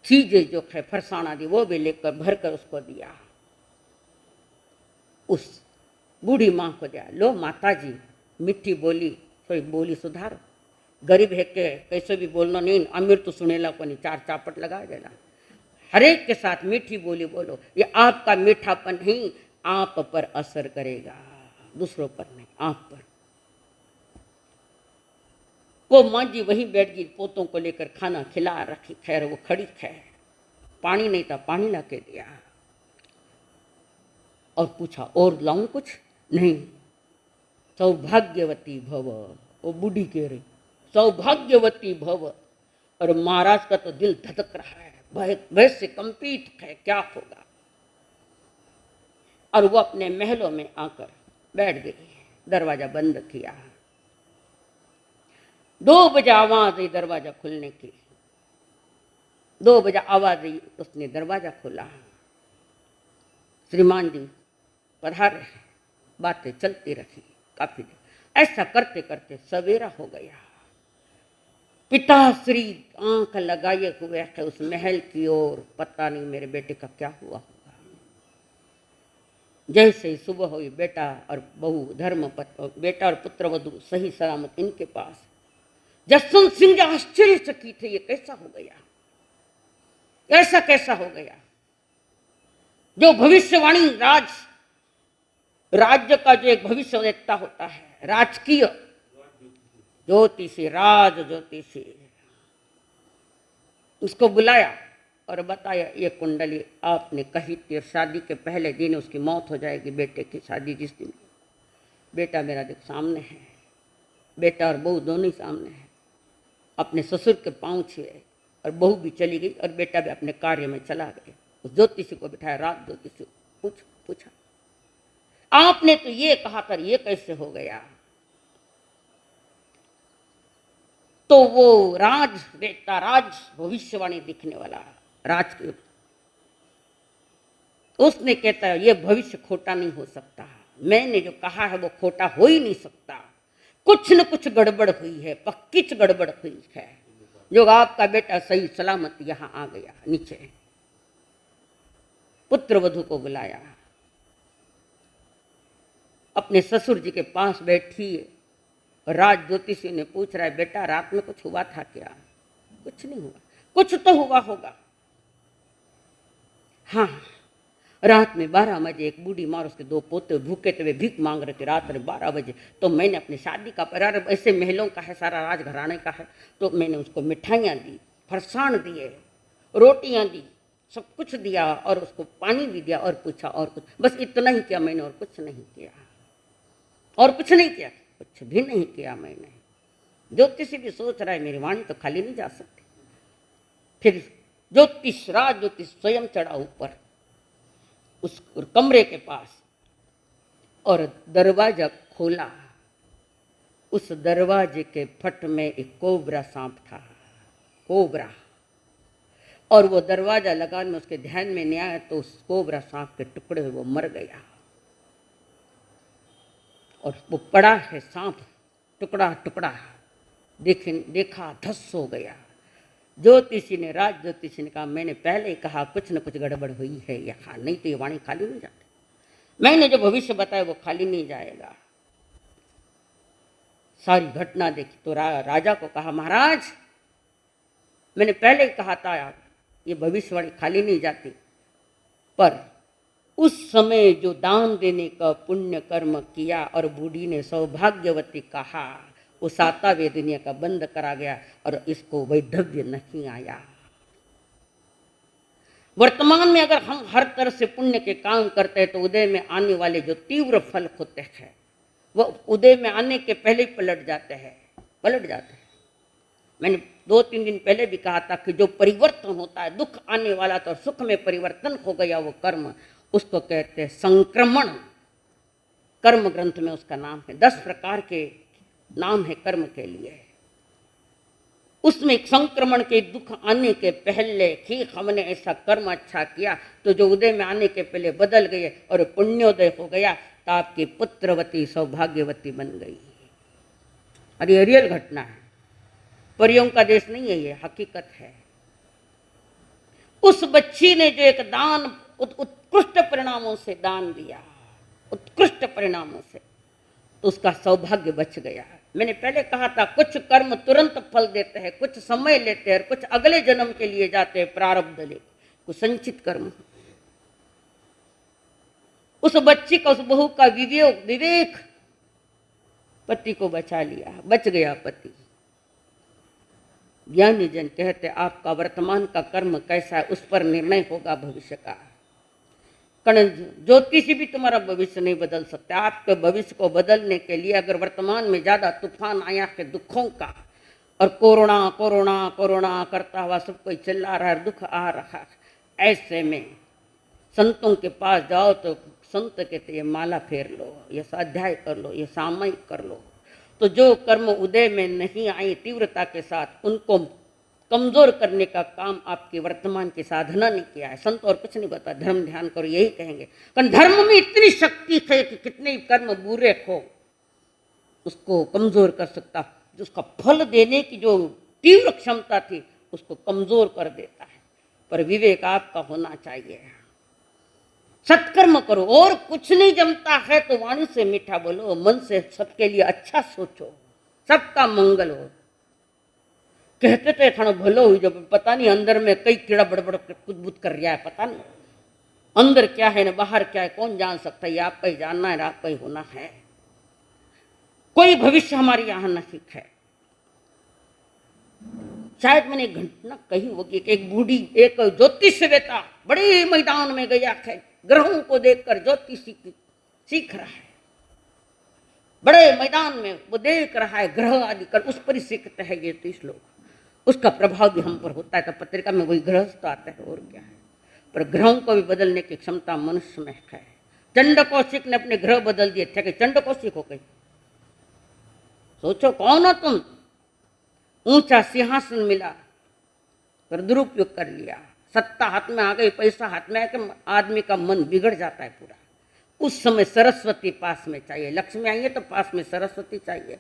चीज़ें जो है फरसाना दी, वो भी लेकर भर कर उसको दिया। उस बूढ़ी माँ को दिया। लो माता जी, मिठी बोली, थोड़ी बोली सुधारो। गरीब है के कैसे भी बोलना नहीं, अमीर तो सुनेला को नहीं, 4 चापट लगा देला। हर एक के साथ मीठी बोली बोलो, ये आपका मीठापन ही आप पर असर करेगा, दूसरों पर नहीं, आप पर। वो माँ जी वहीं बैठ गई, पोतों को लेकर खाना खिला रखी। खैर वो खड़ी खैर, पानी नहीं था, पानी ला के दिया और पूछा और लाऊं कुछ? नहीं। सौभाग्यवती भव, वो बूढ़ी कह रही, सौभाग्यवती भव। और महाराज का तो दिल धड़क रहा है, भय से कंपित है, क्या होगा। और वो अपने महलों में आकर बैठ गई, दरवाजा बंद किया। 2 बजे आवाज आई दरवाजा खुलने की, 2 बजे आवाज आई, उसने दरवाजा खोला। श्रीमान जी पधारे। बातें चलती रही काफी देर। ऐसा करते करते सवेरा हो गया। पिताश्री आंख लगाए हुए है उस महल की ओर, पता नहीं मेरे बेटे का क्या हुआ होगा। जैसे ही सुबह हुई, बेटा और बहू बेटा और पुत्र वधू सही सलामत इनके पास। जसवंत सिंह जी आश्चर्यचकित थे, ये कैसा हो गया, ऐसा कैसा हो गया। जो भविष्यवाणी राज्य का जो एक भविष्य देखता होता है, राजकीय ज्योतिषी, राज ज्योतिषी, उसको बुलाया और बताया ये कुंडली आपने कही थी, शादी के पहले दिन उसकी मौत हो जाएगी, बेटे की शादी जिस दिन। बेटा मेरा देख सामने है, बेटा और बहू दोनों ही सामने हैं। अपने ससुर के पांव छुए और बहू भी चली गई और बेटा भी अपने कार्य में चला गया। उस ज्योतिषी को बिठाया, रात ज्योतिषी पूछा, आपने तो ये कहा था, ये कैसे हो गया? तो वो राज बेटा, राज भविष्यवाणी दिखने वाला राज के, उसने कहता है ये भविष्य खोटा नहीं हो सकता, मैंने जो कहा है वो खोटा हो ही नहीं सकता, कुछ न कुछ गड़बड़ हुई है, पक्कीच गड़बड़ हुई है, जो आपका बेटा सही सलामत यहां आ गया नीचे। पुत्र वधू को बुलाया, अपने ससुर जी के पास बैठी राज ज्योतिषी ने पूछ रहा है, बेटा रात में कुछ हुआ था क्या? कुछ नहीं हुआ। कुछ तो हुआ होगा। हाँ, रात में 12 बजे एक बूढ़ी माँ और उसके 2 पोते भूखे थे, वे भीख मांग रहे थे रात में 12 बजे। तो मैंने अपनी शादी का परिवार ऐसे महलों का है, सारा राजघराने का है, तो मैंने उसको मिठाइयाँ दी, फरसाण दिए, रोटियाँ दी, सब कुछ दिया और उसको पानी भी दिया और पूछा और कुछ, बस इतना ही किया मैंने, और कुछ नहीं किया, और कुछ नहीं किया, कुछ भी नहीं किया मैंने। ज्योतिषी भी सोच रहा है मेरी वाणी तो खाली नहीं जा सकती। फिर राज ज्योतिष स्वयं चढ़ा ऊपर उस कमरे के पास और दरवाजा खोला। उस दरवाजे के फट में एक कोबरा सांप था, कोबरा, और वो दरवाजा लगाने में उसके ध्यान में नहीं आया तो उस कोबरा सांप के टुकड़े वो मर गया और वो पड़ा है सांप टुकड़ा टुकड़ा, देखा धस हो गया। ज्योतिषी ने, राज ज्योतिषी ने कहा, मैंने पहले ही कहा कुछ न कुछ गड़बड़ हुई है यहाँ, नहीं तो ये वाणी खाली नहीं जाती। मैंने जो भविष्य बताया वो खाली नहीं जाएगा। सारी घटना देखी तो राजा को कहा, महाराज मैंने पहले ही कहा था ये भविष्यवाणी खाली नहीं जाती, पर उस समय जो दान देने का पुण्य कर्म किया और बूढ़ी ने सौभाग्यवती कहा, वो 7वें दुनिया का बंद करा गया और इसको वैधव्य नहीं आया। वर्तमान में अगर हम हर तरह से पुण्य के काम करते हैं तो उदय में आने वाले जो तीव्र फल होते हैं वो उदय में आने के पहले ही पलट जाते हैं। मैंने 2-3 दिन पहले भी कहा था कि जो परिवर्तन होता है, दुख आने वाला तो सुख में परिवर्तन हो गया वो कर्म, उसको कहते हैं संक्रमण। कर्म ग्रंथ में उसका नाम है, 10 प्रकार के नाम है कर्म के लिए। उसमें एक संक्रमण के दुख आने के पहले कि हमने ऐसा कर्म अच्छा किया तो जो उदय में आने के पहले बदल गए और पुण्योदय हो गया तो आपकी पुत्रवती सौभाग्यवती बन गई। और ये रियल घटना है, परियों का देश नहीं है, ये हकीकत है। उस बच्ची ने जो एक दान उत्कृष्ट परिणामों से दान दिया, उत्कृष्ट परिणामों से, तो उसका सौभाग्य बच गया। मैंने पहले कहा था कुछ कर्म तुरंत फल देते हैं, कुछ समय लेते हैं, कुछ अगले जन्म के लिए जाते हैं, प्रारब्ध ले, कुछ संचित कर्म। उस बच्ची का, उस बहू का विवेक पति को बचा लिया, बच गया पति। ज्ञानी जन कहते आपका वर्तमान का कर्म कैसा है उस पर निर्णय होगा भविष्य का। ज्योतिषी भी तुम्हारा भविष्य नहीं बदल सकता। आपके भविष्य को बदलने के लिए अगर वर्तमान में ज्यादा तूफान आया है दुखों का, और कोरोना कोरोना कोरोना करता हुआ सब कोई चिल्ला रहा है, दुख आ रहा है, ऐसे में संतों के पास जाओ तो संत कहते ये माला फेर लो, ये स्वाध्याय कर लो, ये सामयिक कर लो। तो जो कर्म उदय में नहीं आए तीव्रता के साथ, उनको कमजोर करने का काम आपकी वर्तमान की साधना ने किया है। संत और कुछ नहीं बता, धर्म ध्यान करो यही कहेंगे। कारण धर्म में इतनी शक्ति है कि कितने ही कर्म बुरे हो उसको कमजोर कर सकता, उसका फल देने की जो तीव्र क्षमता थी उसको कमजोर कर देता है। पर विवेक आपका होना चाहिए, सत्कर्म करो, और कुछ नहीं जमता है तो वाणी से मीठा बोलो, मन से सबके लिए अच्छा सोचो, सबका मंगल हो। कहते थे थानो भलो हुई, जब पता नहीं अंदर में कई कीड़ा बड़बड़ कुछ कर रहा है, पता नहीं अंदर क्या है ना बाहर क्या है, कौन जान सकता है। आप ही जानना है, आप ही होना है। कोई भविष्य हमारे यहाँ नहीं है। शायद मैंने एक घटना कही होगी कि एक बूढ़ी, एक ज्योतिषवेता बड़े मैदान में गया है, ग्रहों को देखकर ज्योतिषी सीख रहा है। बड़े मैदान में वो देख रहा है ग्रह आदि कर, उस पर ही सीखते हैं ये 30 लोग, उसका प्रभाव भी हम पर होता है। तो पत्रिका में वही गृहस्थ आता है, और क्या है। पर ग्रहों को भी बदलने की क्षमता मनुष्य में है। चंड कौशिक ने अपने ग्रह बदल दिए थे कि चंड कौशिक हो गए। सोचो कौन हो तुम, ऊंचा सिंहासन मिला पर दुरुपयोग कर लिया, सत्ता हाथ में आ गई, पैसा हाथ में आके आदमी का मन बिगड़ जाता है पूरा। उस समय सरस्वती पास में चाहिए, लक्ष्मी आई है तो पास में सरस्वती चाहिए।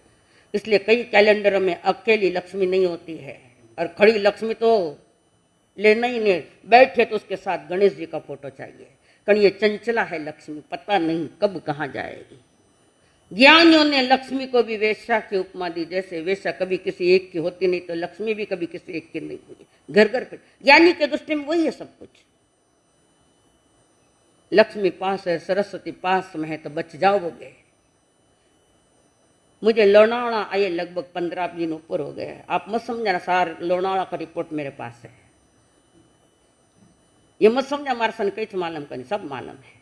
इसलिए कई कैलेंडरों में अकेली लक्ष्मी नहीं होती है, और खड़ी लक्ष्मी तो लेना ही नहीं, बैठे तो उसके साथ गणेश जी का फोटो चाहिए। कारण ये चंचला है लक्ष्मी, पता नहीं कब कहाँ जाएगी। ज्ञानियों ने लक्ष्मी को भी वेश्या की उपमा दी, जैसे वेश्या कभी किसी एक की होती नहीं तो लक्ष्मी भी कभी किसी एक की नहीं हुई, घर घर पे। ज्ञानी के दृष्टि में वही है सब कुछ। लक्ष्मी पास है, सरस्वती पास में है तो बच जाओगे। मुझे लोनावाड़ा आए लगभग 15 दिन ऊपर हो गए। आप मत समझना सार लोनावाड़ा का रिपोर्ट मेरे पास है, ये मत समझा हमारे सन कई मालूम करनी, सब मालूम है।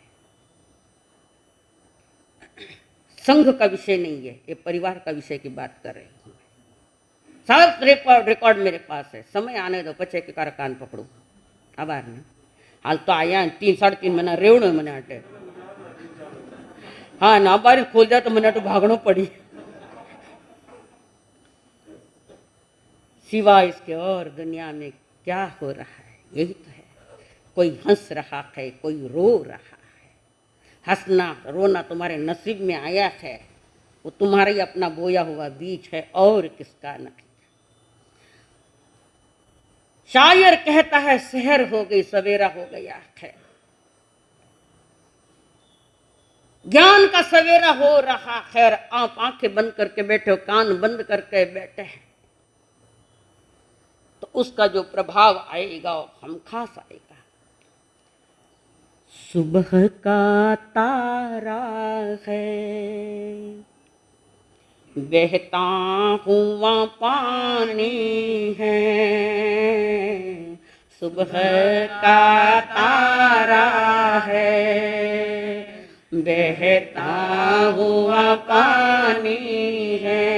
संघ का विषय नहीं है, ये परिवार का विषय की बात कर रही हूँ। सब रिकॉर्ड मेरे पास है। समय आने दो पचे के कार कान पकड़ू। आभार ने हाल तो आया 3 साढ़े 3 महीना रेवड़ो मैंने अटे। हाँ ना बारी खोल जाए तो मैंने तो भागनो पड़ी। सिवा इसके और दुनिया में क्या हो रहा है, यही तो है। कोई हंस रहा है, कोई रो रहा है। हंसना रोना तुम्हारे नसीब में आया है, वो तुम्हारा ही अपना बोया हुआ बीज है, और किसका नहीं। शायर कहता है शहर हो गई सवेरा हो गया है। ज्ञान का सवेरा हो रहा है। आप आंखें बंद करके बैठे हो, कान बंद करके बैठे हैं, तो उसका जो प्रभाव आएगा वो हम खास आएगा। सुबह का तारा है, बहता हुआ पानी है। सुबह का तारा है, बहता हुआ पानी है।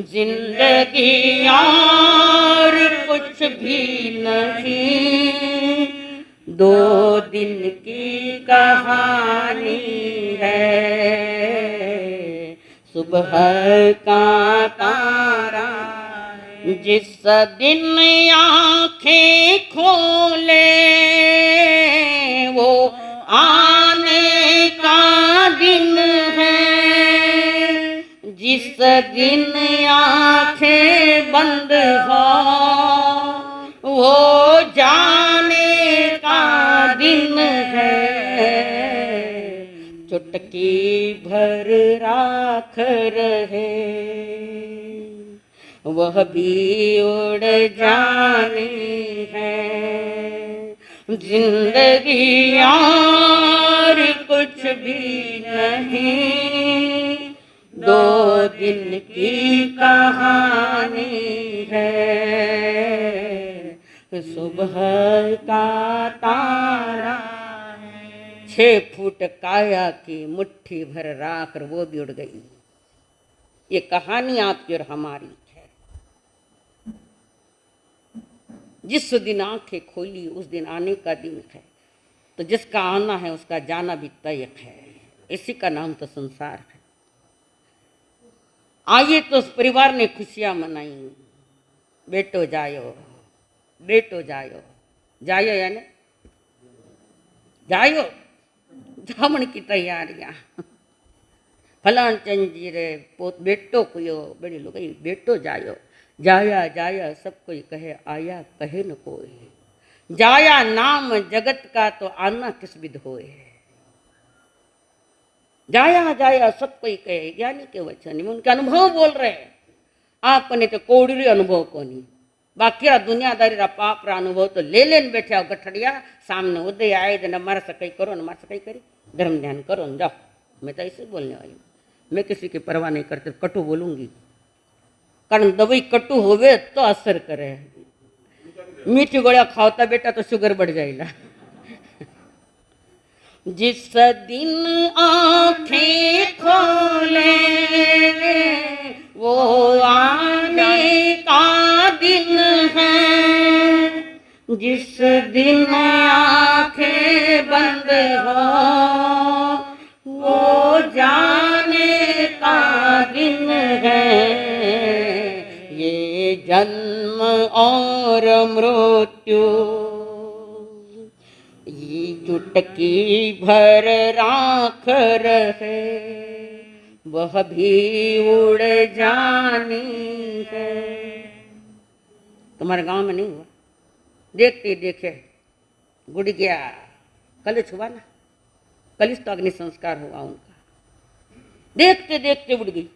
जिंदगी और कुछ भी नहीं, 2 दिन की कहानी है। सुबह का तारा जिस दिन आंखें खोले, वो आने का दिन है। जिस दिन आंखें बंद हो, वो जाने का दिन है। चुटकी भर राख रहे, वह भी उड़ जानी है। जिंदगी और कुछ भी नहीं, 2 दिन की कहानी है। सुबह का तारा 6 फुट काया की मुट्ठी भर राख, वो भी उड़ गई। ये कहानी आपकी और हमारी है। जिस दिन आंखें खोली उस दिन आने का दिन है, तो जिसका आना है उसका जाना भी तय है। इसी का नाम तो संसार है। आइए तो उस परिवार ने खुशियां मनाई। बेटो जायो, बेटो जायो, जायो यानी जायो, जामण की तैयारियां। फलान चंद जी रे बेटो कुयो, बड़ी लोग बेटो जायो। जाया जाया सब कोई कहे, आया कहे न कोई। जाया नाम जगत का, तो आना किस विध होए। जाया जाया सब कोई कहे, ज्ञानी के वचन में उनके अनुभव बोल रहे हैं। आपने तो कोड़ी अनुभव को नहीं, बाकी दुनियादारी रा पाप रा अनुभव तो ले लेन बैठे आओ गठड़िया। सामने उदय आए तो हमारा सकई करो, हमारा सकई करी, धर्म ध्यान करो न जाओ। मैं तो ऐसे बोलने वाली हूँ, मैं किसी की परवाह नहीं करती, कटु बोलूंगी। कारण दवाई कटु होवे तो असर करे। मीठी गोलियां खाओता बेटा तो शुगर बढ़ जाएगा। जिस दिन आंखें खोले वो आने का दिन है, जिस दिन आंखें बंद हो वो जाने का दिन है। ये जन्म और मृत्यु ये चुटकी भर राख रहे, वह भी उड़ जानी है। तुम्हारे गांव में नहीं हुआ? देखते देखे गुड़ गया, कल छुआ ना, कल तो अग्नि संस्कार हुआ उनका, देखते देखते उड़ गई।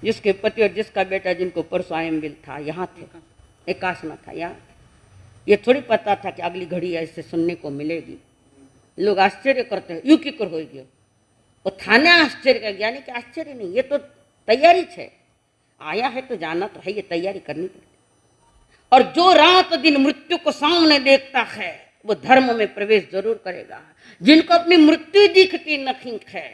जिसके पति और जिसका बेटा जिनको परसों आयम्बिल था यहाँ थे, एकाशना था यहाँ। ये थोड़ी पता था कि अगली घड़ी ऐसे सुनने को मिलेगी। लोग आश्चर्य करते हैं, यू की कर हो गया वो थाने आश्चर्य का, ज्ञानी के आश्चर्य नहीं, ये तो तैयारी है, आया है तो जाना तो है, ये तैयारी करनी पड़ती। और जो रात दिन मृत्यु को सामने देखता है वो धर्म में प्रवेश जरूर करेगा। जिनको अपनी मृत्यु दिखती नहीं है,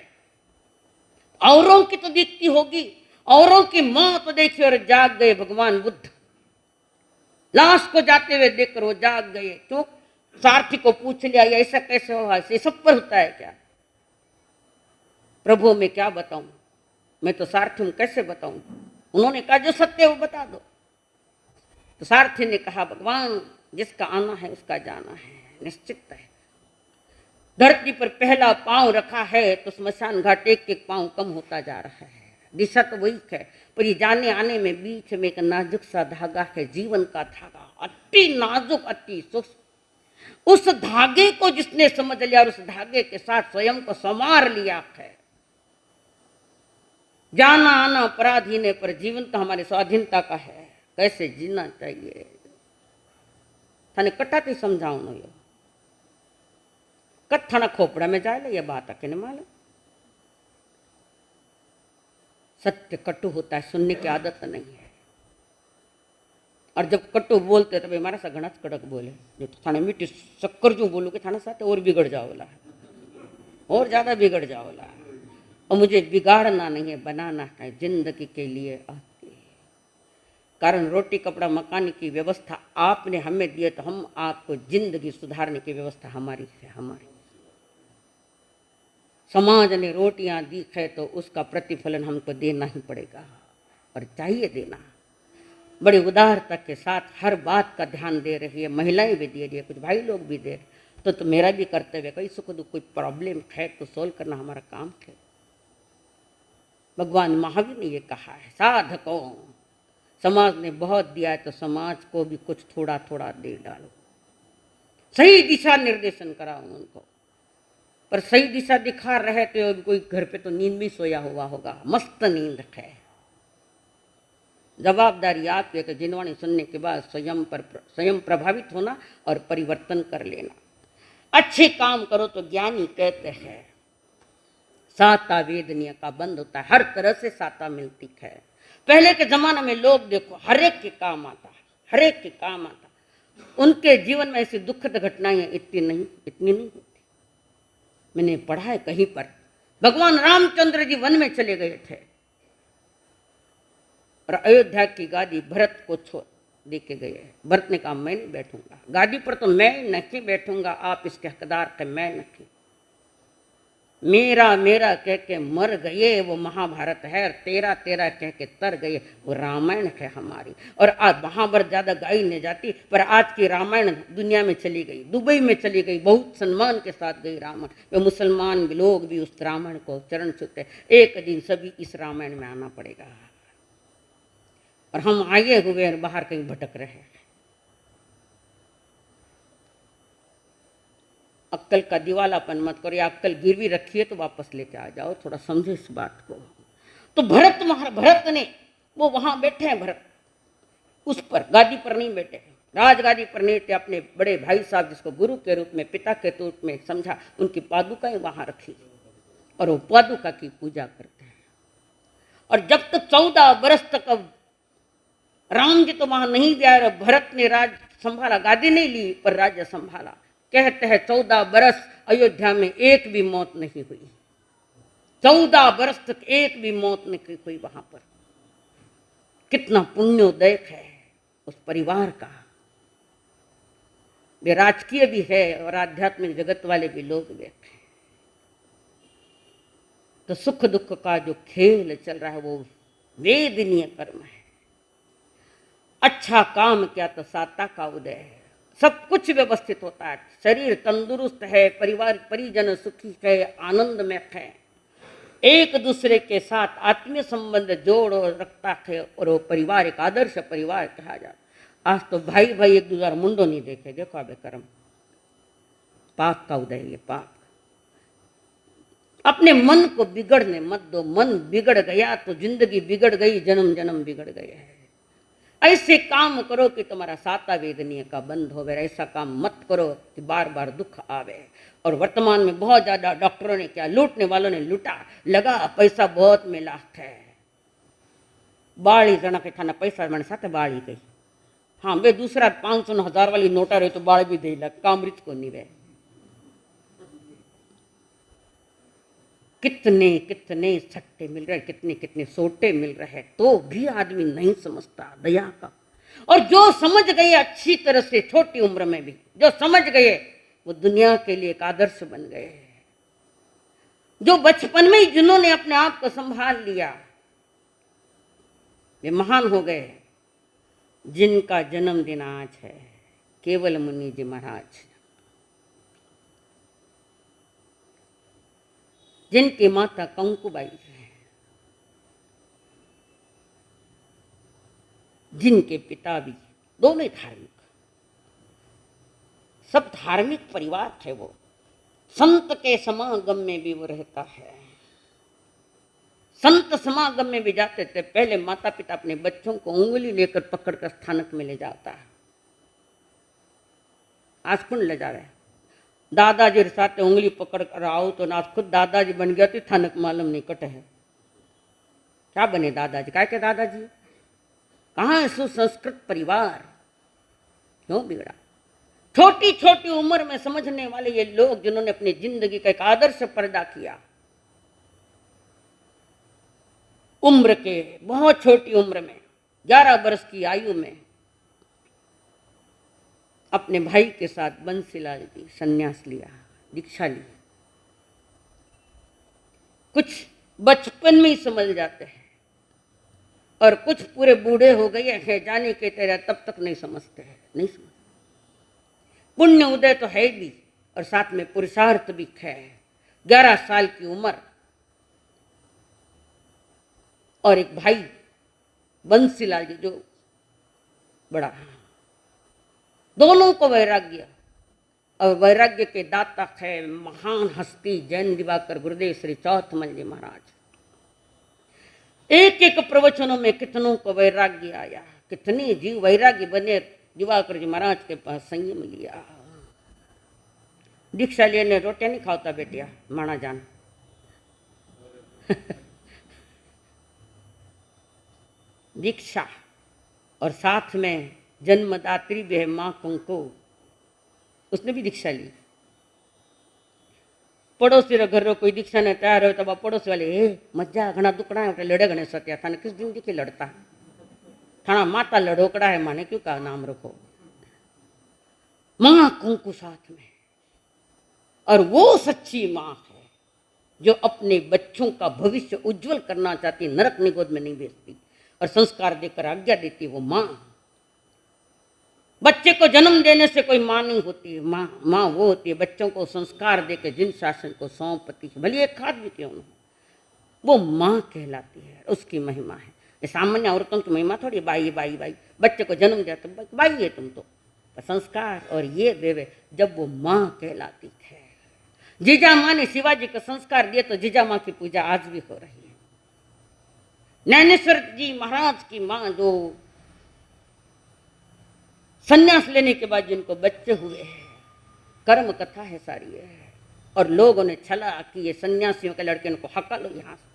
औरों की तो दिखती होगी, औरों की मौत देखी और जाग गए भगवान बुद्ध। लाश को जाते हुए देखकर वो जाग गए। क्यों? सारथी को पूछ लिया ये ऐसा कैसे हुआ, ये सब पर होता है क्या? प्रभु मैं क्या बताऊं, मैं तो सारथी हूं, कैसे बताऊं? उन्होंने कहा जो सत्य है वो बता दो। तो सारथी ने कहा भगवान जिसका आना है उसका जाना है, निश्चित है। धरती पर पहला पांव रखा है तो स्मशान घाट एक पांव कम होता जा रहा है। दिशा तो वही है, पर ये जाने आने में बीच में एक नाजुक सा धागा है, जीवन का धागा, अति नाजुक अति सूक्ष्म। उस धागे को जिसने समझ लिया और उस धागे के साथ स्वयं को संवार लिया है, जाना आना पराधीन है, पर जीवन तो हमारी स्वाधीनता का है। कैसे जीना चाहिए थाने कटाती समझाऊ न यो कत थाना खोपड़ा में जाए ये बात अकेले मालूम। सत्य कटु होता है, सुनने की आदत नहीं है। और जब कटु बोलते तब हमारा सा घना कड़क बोले, जो तो थाने मीठी शक्कर जो बोलोगे थाना साथ और बिगड़ जाओला, और ज्यादा बिगड़ जाओला। और मुझे बिगाड़ना नहीं है, बनाना है जिंदगी के लिए आपकी। कारण रोटी कपड़ा मकान की व्यवस्था आपने हमें दिए, तो हम आपको जिंदगी सुधारने की व्यवस्था हमारी है। हमारी समाज ने रोटियां दी है तो उसका प्रतिफलन हमको देना ही पड़ेगा और चाहिए देना। बड़े उदारता के साथ हर बात का ध्यान दे रही है, महिलाएं भी दे रही है, कुछ भाई लोग भी दे रहे, तो मेरा भी कर्तव्य, कहीं सुख दुख कोई प्रॉब्लम है तो सोल्व करना हमारा काम है। भगवान महावीर ने ये कहा है, साधकों समाज ने बहुत दिया है तो समाज को भी कुछ थोड़ा थोड़ा दे डालो, सही दिशा निर्देशन कराओ उनको। पर सही दिशा दिखा रहे तो कोई घर पे तो नींद भी सोया हुआ होगा, मस्त नींद है। जवाबदारी आपकी है कि जिनवाणी सुनने के बाद स्वयं प्रभावित होना और परिवर्तन कर लेना। अच्छे काम करो तो ज्ञानी कहते हैं साता वेदनीय का बंद होता है, हर तरह से साता मिलती है। पहले के जमाने में लोग देखो हर एक के काम आता, हर एक के काम आता। उनके जीवन में ऐसी दुखद घटनाएं इतनी नहीं होती। मैंने पढ़ा है कहीं पर, भगवान रामचंद्र जी वन में चले गए थे और अयोध्या की गादी भरत को छोड़ दे के गए। भरत ने कहा मैं नहीं बैठूंगा गादी पर, तो मैं नहीं बैठूंगा, आप इसके हकदार थे, मैं नहीं। मेरा मेरा कह के मर गए वो महाभारत है, और तेरा तेरा कह के तर गए वो रामायण है हमारी। और आज महाभारत ज्यादा गाई नहीं जाती, पर आज की रामायण दुनिया में चली गई, दुबई में चली गई, बहुत सम्मान के साथ गई रामायण। वे मुसलमान लोग भी उस रामायण को चरण छूते, एक दिन सभी इस रामायण में आना पड़ेगा। और हम आए हुए और बाहर कहीं भटक रहे हैं। अक्कल का दिवालापन मत करो, या अक्कल गिरवी रखिए तो वापस लेके आ जाओ, थोड़ा समझो इस बात को। तो भरत ने वो वहां बैठे हैं, भरत उस पर गादी पर नहीं बैठे, राजगादी पर नहीं बैठे, अपने बड़े भाई साहब जिसको गुरु के रूप में पिता के रूप में समझा, उनकी पादुकाएं वहां रखी और वो पादुका की पूजा करते हैं। और जब तक 14 बरस तक राम जी तो वहां नहीं गया, भरत ने राज संभाला, गादी नहीं ली पर राज्य संभाला। कहते हैं 14 बरस अयोध्या में एक भी मौत नहीं हुई, 14 बरस तक एक भी मौत नहीं हुई वहां पर। कितना पुण्योदय है उस परिवार का। वे राजकीय भी है और आध्यात्मिक जगत वाले भी लोग बैठे। तो सुख दुख का जो खेल चल रहा है वो वेदनीय कर्म है। अच्छा काम किया तो साता का उदय है, सब कुछ व्यवस्थित होता है। शरीर तंदुरुस्त है, परिवार परिजन सुखी है, आनंद में है, एक दूसरे के साथ आत्मीय संबंध जोड़ रखता है और वो परिवार एक आदर्श परिवार कहा जाता। आज तो भाई भाई एक दूसरा मुंडो नहीं देखे। देखो अब कर्म पाप का उदय, ये पाप। अपने मन को बिगड़ने मत दो। मन बिगड़ गया तो जिंदगी बिगड़ गई, जन्म जन्म बिगड़ गए हैं। ऐसे काम करो कि तुम्हारा साता वेदनीय का बंद हो। ऐसा काम मत करो कि बार बार दुख आवे। और वर्तमान में बहुत ज्यादा डॉक्टरों ने क्या, लूटने वालों ने लूटा, लगा पैसा बहुत मिला है। बाड़ी जना के खाना पैसा मैंने साथ बाड़ी गई। हाँ वे दूसरा 500-1000 वाली नोटा रहे तो बाढ़ भी दे लग कामृत को नहीं वे। कितने कितने सट्टे मिल रहे, कितने कितने सोटे मिल रहे, तो भी आदमी नहीं समझता दया का। और जो समझ गए अच्छी तरह से, छोटी उम्र में भी जो समझ गए वो दुनिया के लिए एक आदर्श बन गए। जो बचपन में ही जिन्होंने अपने आप को संभाल लिया वे महान हो गए। जिनका जन्मदिन आज है केवल मुनि जी महाराज, जिनकी माता कंकुबाई है, जिनके पिता भी दोनों धार्मिक, सब धार्मिक परिवार थे। वो संत के समागम में भी वो रहता है, संत समागम में भी जाते थे। पहले माता पिता अपने बच्चों को उंगली लेकर पकड़कर स्थानक में ले जाता है। आज कौन ले जा रहे हैं? दादाजी के साथ उंगली पकड़ कर आओ तो ना खुद दादाजी बन गया तो थानक मालूम नहीं कट है। क्या बने दादाजी? काय के दादाजी? कहाँ है सुसंस्कृत परिवार? क्यों बिगड़ा? छोटी छोटी उम्र में समझने वाले ये लोग जिन्होंने अपनी जिंदगी का एक आदर्श पैदा किया, उम्र के बहुत छोटी उम्र में 11 वर्ष की आयु में अपने भाई के साथ बंसीलाल जी संन्यास लिया, दीक्षा ली। कुछ बचपन में ही समझ जाते हैं और कुछ पूरे बूढ़े हो गए हैं जाने के तेरा तब तक नहीं समझते हैं, नहीं समझते। पुण्य उदय तो है भी और साथ में पुरुषार्थ भी है। 11 साल की उम्र और एक भाई बंसीलाल जी जो बड़ा, दोनों को वैराग्य और वैराग्य के दाता है महान हस्ती जैन दिवाकर गुरुदेव श्री चौथमल जी महाराज। एक एक प्रवचनों में कितनों को वैराग्य आया, कितने जीव वैराग्य बने। दिवाकर जी महाराज के पास संयम लिया। दीक्षा लेने रोटियां नहीं खाता बेटिया माना जान दीक्षा और साथ में जन्मदात्री भी है माँ कंको, उसने भी दीक्षा ली। पड़ोसी रे घर कोई दीक्षा ने तैयार हो तब पड़ोसी वाले मजा घना दुकड़ा है लड़े घने सत्या था किस दिन दिखे लड़ता थाना माता लड़ोकड़ा है माने क्यों का नाम रखो माँ कंकु साथ में। और वो सच्ची माँ है जो अपने बच्चों का भविष्य उज्जवल करना चाहती, नरक निगोद में नहीं भेजती और संस्कार देकर आज्ञा देती। वो माँ, बच्चे को जन्म देने से कोई माँ नहीं होती, माँ वो होती है बच्चों को संस्कार देकर जिन शासन को सौंपती है, भले एक हाथ भी क्यों न, वो माँ कहलाती है। उसकी महिमा है। ये सामान्य औरतों की महिमा थोड़ी बाई बाई बाई, बच्चे को जन्म दिया तो बाई है तुम तो, संस्कार और ये देवे जब वो माँ कहलाती है। जीजा माँ ने शिवाजी को संस्कार दिए तो जीजा माँ की पूजा आज भी हो रही है। नैनेश्वर जी महाराज की माँ जो संन्यास लेने के बाद जिनको बच्चे हुए हैं, कर्म कथा है सारी है। और लोगों ने छला कि ये सन्यासियों के लड़के उनको हकालो यहाँ से।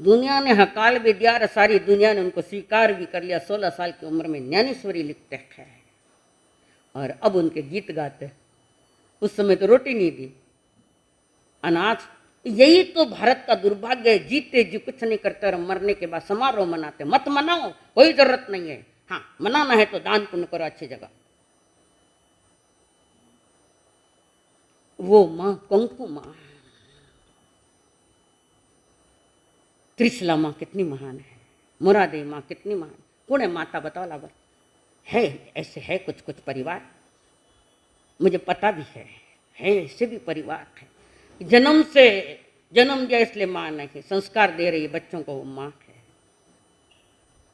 दुनिया ने हकाल भी दिया और सारी दुनिया ने उनको स्वीकार भी कर लिया। 16 साल की उम्र में ज्ञानेश्वरी लिखते हैं और अब उनके गीत गाते उस समय तो रोटी नहीं दी, अनाज। यही तो भारत का दुर्भाग्य है, जीते जी कुछ नहीं करते और मरने के बाद समारोह मनाते। मत मनाओ, कोई जरूरत नहीं है। हाँ, मनाना है तो दान पुण्य करो अच्छी जगह। वो माँ कंकु माँ, त्रिशला माँ कितनी महान है, मुरादेवी माँ कितनी महान। कौन है माता बताओ लाबर? है ऐसे, है कुछ कुछ परिवार, मुझे पता भी है ऐसे भी परिवार है। जन्म से जन्म दिया इसलिए माँ नहीं, संस्कार दे रही है बच्चों को, वो माँ है।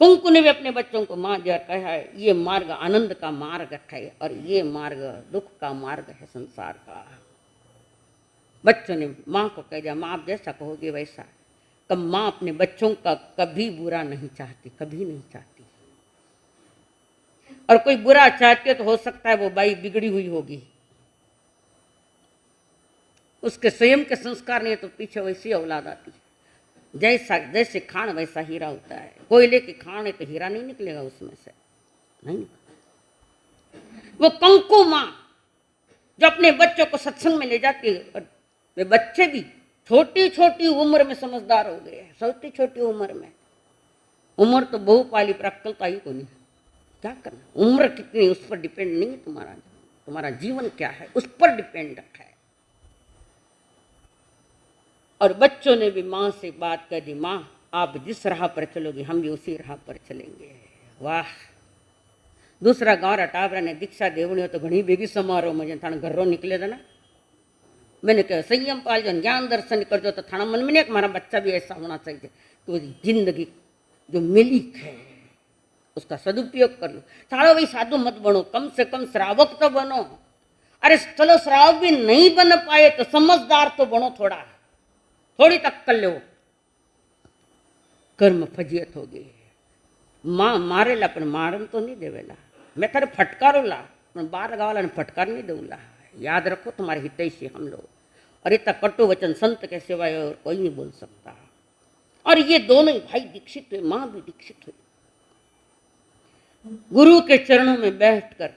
कंकु ने भी अपने बच्चों को माँ दिया, कहा है ये मार्ग आनंद का मार्ग है और ये मार्ग दुख का मार्ग है संसार का। बच्चों ने माँ को कह दिया, माँ आप जैसा कहोगे वैसा। कब माँ अपने बच्चों का कभी बुरा नहीं चाहती, कभी नहीं चाहती। और कोई बुरा चाहती है तो हो सकता है वो बाई बिगड़ी हुई होगी, उसके स्वयं के संस्कार नहीं है तो पीछे वैसी औलाद आती है। जैसा जैसे खान वैसा हीरा होता है। कोयले की खान है तो हीरा नहीं निकलेगा उसमें से, नहीं। वो कंकु माँ जो अपने बच्चों को सत्संग में ले जाती है, और वे बच्चे भी छोटी छोटी उम्र में समझदार हो गए हैं। छोटी छोटी उम्र में, उम्र तो बहुपाली पर अक्कलता ही को नहीं। क्या करना, उम्र कितनी उस पर डिपेंड नहीं है। तुम्हारा जीवन क्या है उस पर डिपेंड है। और बच्चों ने भी माँ से बात कर दी, माँ आप जिस राह पर चलोगी हम भी उसी राह पर चलेंगे। वाह। दूसरा गाँव टाबरा ने दीक्षा देवनी हो तो घनी बेगी समारोह में थाने घरों निकले था ना। मैंने कहा संयम पाल जो, ज्ञान दर्शन कर जो, तो थाना मन में नहीं कि हमारा बच्चा भी ऐसा होना चाहिए कि वो जिंदगी जो मिली है उसका सदुपयोग कर लो। सारा वही साधु मत बनो, कम से कम श्रावक तो बनो। अरे चलो श्रावक भी नहीं बन पाए तो समझदार तो बनो, थोड़ी तक कर लो। कर्म फजियत हो गई। माँ मारेला पण मारन तो नहीं देवेला। मैं थारे फटकारोला पण बार गावाला ने फटकार नहीं दूंगा। याद रखो तुम्हारे हितैषी हम लोग। और इतना कटु वचन संत के सिवाय और कोई नहीं बोल सकता। और ये दोनों ही भाई दीक्षित हुए, माँ भी दीक्षित हुई। गुरु के चरणों में बैठकर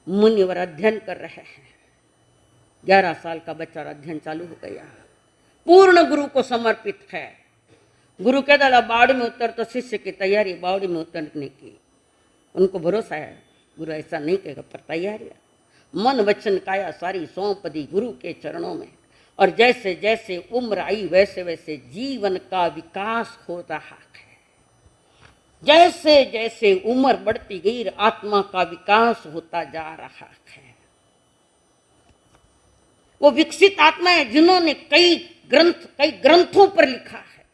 मुनिवर अध्ययन कर रहे हैं। 11 साल का बच्चा अध्ययन चालू हो गया, पूर्ण गुरु को समर्पित है। गुरु कह डाला बावड़ी में उतर तो शिष्य की तैयारी बावड़ी में उतरने की। उनको भरोसा है गुरु ऐसा नहीं कहेगा, पर तैयारी मन वचन काया सारी सौंप दी गुरु के चरणों में। और जैसे जैसे उम्र आई वैसे वैसे जीवन का विकास हो रहा है। जैसे जैसे उम्र बढ़ती गई आत्मा का विकास होता जा रहा है। वो विकसित आत्मा है जिन्होंने कई ग्रंथों पर लिखा है,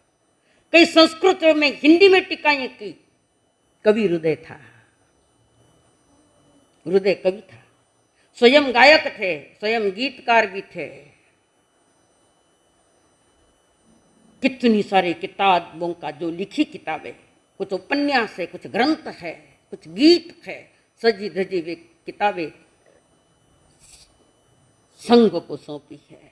कई संस्कृत में हिंदी में टिकाएं की। कवि हृदय था, हृदय कवि था, स्वयं गायक थे, स्वयं गीतकार भी थे। कितनी सारी किताबों का जो लिखी किताबें, कुछ उपन्यास है, कुछ ग्रंथ है, कुछ गीत है, सजी धजी वे किताबें संघ को सौंपी है।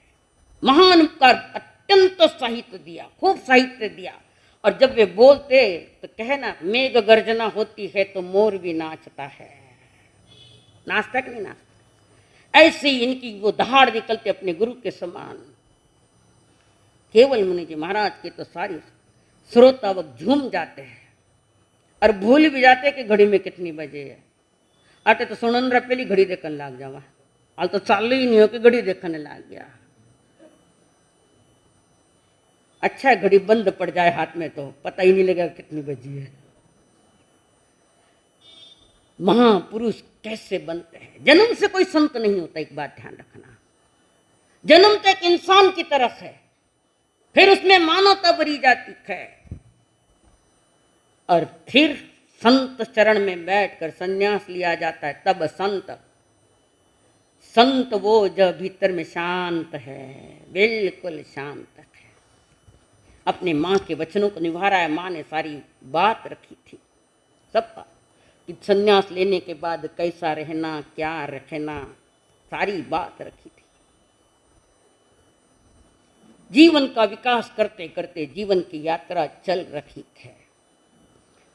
महान उपकार, अत्यंत साहित्य दिया, खूब साहित्य दिया। और जब वे बोलते तो कहे ना, मेघ गर्जना होती है तो मोर भी नाचता है। नाचता कि नहीं नाचता? ऐसे ही इनकी वो दहाड़ निकलते अपने गुरु के समान। केवल मुनि जी महाराज के तो सारी श्रोतावक झूम जाते हैं और भूल भी जाते हैं कि घड़ी में कितनी बजे है। आते तो सुनन पहली घड़ी देखने लाग जावा, हाल तो चालू ही नहीं हो कि घड़ी देखने लाग गया। अच्छा है घड़ी बंद पड़ जाए हाथ में तो पता ही नहीं लगेगा कितनी बजी है। महापुरुष कैसे बनते हैं? जन्म से कोई संत नहीं होता, एक बात ध्यान रखना। जन्म तो एक इंसान की तरफ है, फिर उसमें मानवता भरी जाती है, और फिर संत चरण में बैठकर संन्यास लिया जाता है। तब संत वो जो भीतर में शांत है, बिल्कुल शांत है, अपने माँ के वचनों को निभा रहा है। माँ ने सारी बात रखी थी सबका, कि संन्यास लेने के बाद कैसा रहना, क्या रखना, सारी बात रखी थी। जीवन का विकास करते करते जीवन की यात्रा चल रही है।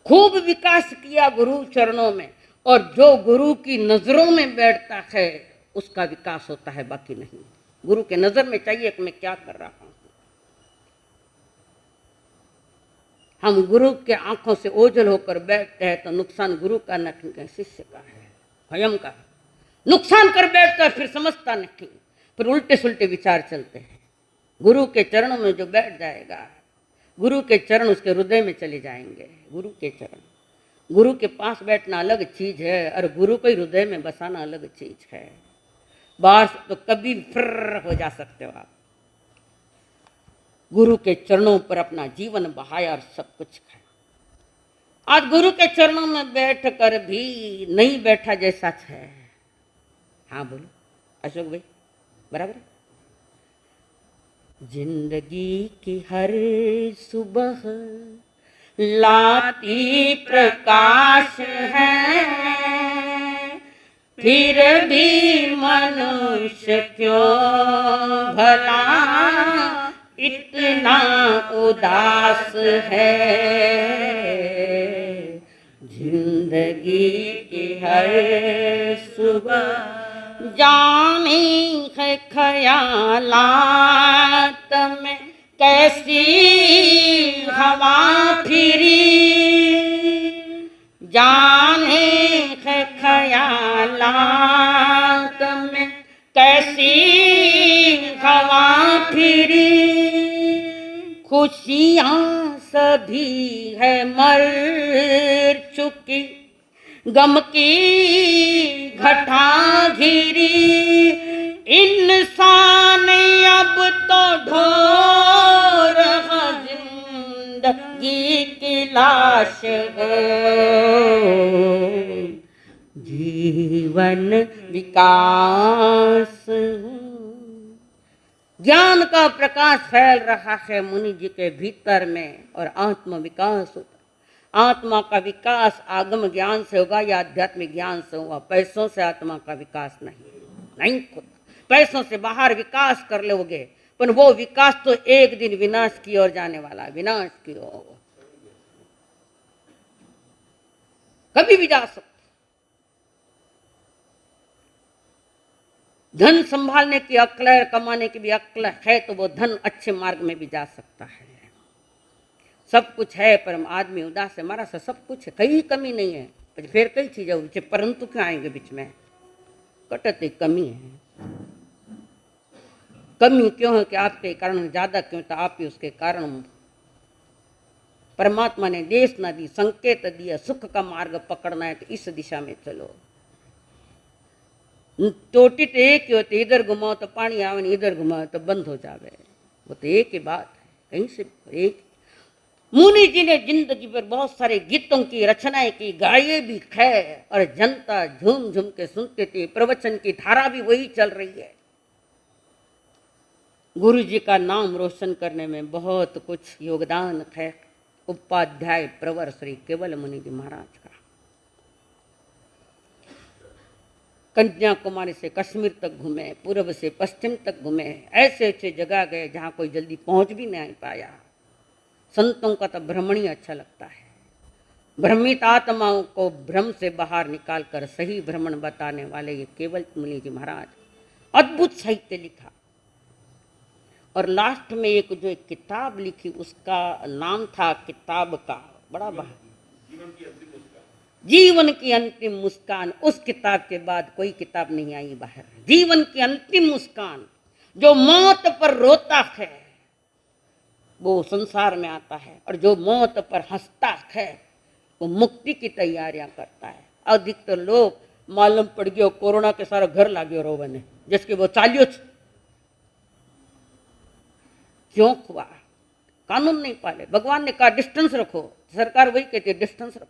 खूब विकास किया गुरु चरणों में। और जो गुरु की नजरों में बैठता है उसका विकास होता है, बाकी नहीं। गुरु के नजर में चाहिए कि मैं क्या कर रहा हूं। हम गुरु के आंखों से ओझल होकर बैठते हैं तो नुकसान गुरु का नहीं, शिष्य का है, स्वयं का। नुकसान कर बैठता है फिर समझता नहीं, फिर उल्टे सुलटे विचार चलते हैं। गुरु के चरणों में जो बैठ जाएगा, गुरु के चरण उसके हृदय में चले जाएंगे। गुरु के चरण, गुरु के पास बैठना अलग चीज है और गुरु को हृदय में बसाना अलग चीज है। बाहर तो कभी फिर हो जा सकते हो आप। गुरु के चरणों पर अपना जीवन बहाया और सब कुछ खाया। आज गुरु के चरणों में बैठ कर भी नहीं बैठा जैसा है। हाँ बोलो अशोक भाई, बराबर है। जिंदगी की हर सुबह लाती प्रकाश है, फिर भी मनुष्य क्यों भला इतना उदास है। जिंदगी की हर सुबह जाने है ख्यालात में कैसी हवा फिरी, जाने है ख्यालात में कैसी हवा फिरी। खुशियाँ सभी है मर चुकी, गम की घटा घिरी। इंसान अब तो ढो रहा जिंदगी की लाश है। जीवन विकास, ज्ञान का प्रकाश फैल रहा है मुनि जी के भीतर में और आत्म विकास होता। आत्मा का विकास आगम ज्ञान से होगा या आध्यात्मिक ज्ञान से होगा। पैसों से आत्मा का विकास नहीं होता। पैसों से बाहर विकास कर लोगे पर वो विकास तो एक दिन विनाश की ओर जाने वाला है, विनाश की ओर कभी भी जा सकता। धन संभालने की अक्ल है, कमाने की भी अक्ल है तो वो धन अच्छे मार्ग में भी जा सकता है। सब कुछ है पर आदमी उदास है, हमारा सा सब कुछ है, कहीं कमी नहीं है, पर फिर कई चीजें परंतु क्यों आएंगे बीच में? कटती कमी है। कमी क्यों है कि आपके कारण ज्यादा क्यों, तो आप ही उसके कारण। परमात्मा ने देश न दी, संकेत दिया, सुख का मार्ग पकड़ना है तो इस दिशा में चलो। टोटी तो एक ही होती, इधर घुमाओ तो पानी आवे, इधर घुमाओ तो बंद हो जावे, वो तो एक ही बात है, कहीं से एक। मुनि जी ने जिंदगी पर बहुत सारे गीतों की रचनाएं की, गाये भी है और जनता झूम झूम के सुनती थी। प्रवचन की धारा भी वही चल रही है। गुरु जी का नाम रोशन करने में बहुत कुछ योगदान है। उपाध्याय प्रवर श्री केवल मुनि जी महाराज का। कन्याकुमारी से कश्मीर तक घूमे, पूर्व से पश्चिम तक घूमे, ऐसे ऐसे जगह गए जहाँ कोई जल्दी पहुंच भी नहीं पाया। संतों का तो भ्रमण ही अच्छा लगता है। भ्रमित आत्माओं को भ्रम से बाहर निकालकर सही भ्रमण बताने वाले ये केवल मुनि जी महाराज, अद्भुत साहित्य लिखा। और लास्ट में एक जो एक किताब लिखी उसका नाम था किताब का बड़ा जीवन की अंतिम मुस्कान। उस किताब के बाद कोई किताब नहीं आई बाहर। जीवन की अंतिम मुस्कान, जो मौत पर रोता है वो संसार में आता है, और जो मौत पर हंसता है वो मुक्ति की तैयारियां करता है। अधिकतर लोग मालूम पड़ गयो कोरोना के सारा घर लागे रोवने, जिसके वो चालियो क्यों हुआ? कानून नहीं पाले। भगवान ने कहा डिस्टेंस रखो, सरकार वही कहती है डिस्टेंस रखो,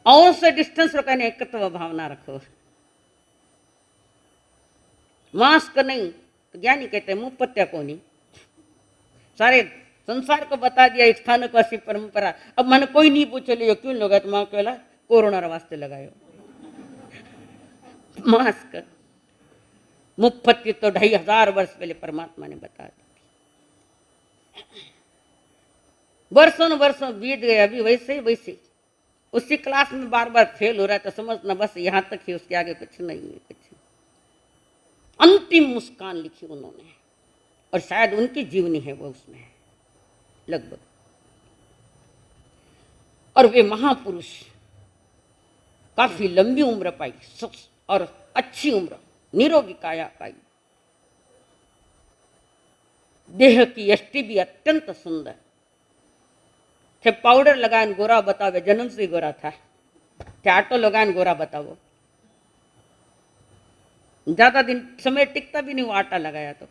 और से डिस्टेंस रखो, एकत्व भावना रखो। मास्क नहीं तो ज्ञानी कहते हैं मुंह पत्या को नहीं। सारे संसार को बता दिया एक स्थानकवासी परंपरा। अब मैंने कोई नहीं पूछे लियो क्यों लगा, तो मां कहला कोरोना वास्ते लगायो मास्क। मुफ्त तो 2500 वर्ष पहले परमात्मा ने बता दिया। वर्षों बीत गए, अभी वैसे उसी क्लास में बार बार फेल हो रहा है तो समझना बस यहाँ तक ही, उसके आगे कुछ नहीं है। कुछ अंतिम मुस्कान लिखी उन्होंने, और शायद उनकी जीवनी है वो उसमें है लगभग। और वे महापुरुष काफी लंबी उम्र पाई और अच्छी उम्र, निरोगी काया पाई। देह की यष्टि भी अत्यंत सुंदर थे। पाउडर लगाए गोरा बतावे, जन्म से गोरा था। आटो लगाए गोरा बतावो, ज्यादा दिन समय टिकता भी नहीं वो आटा लगाया तो।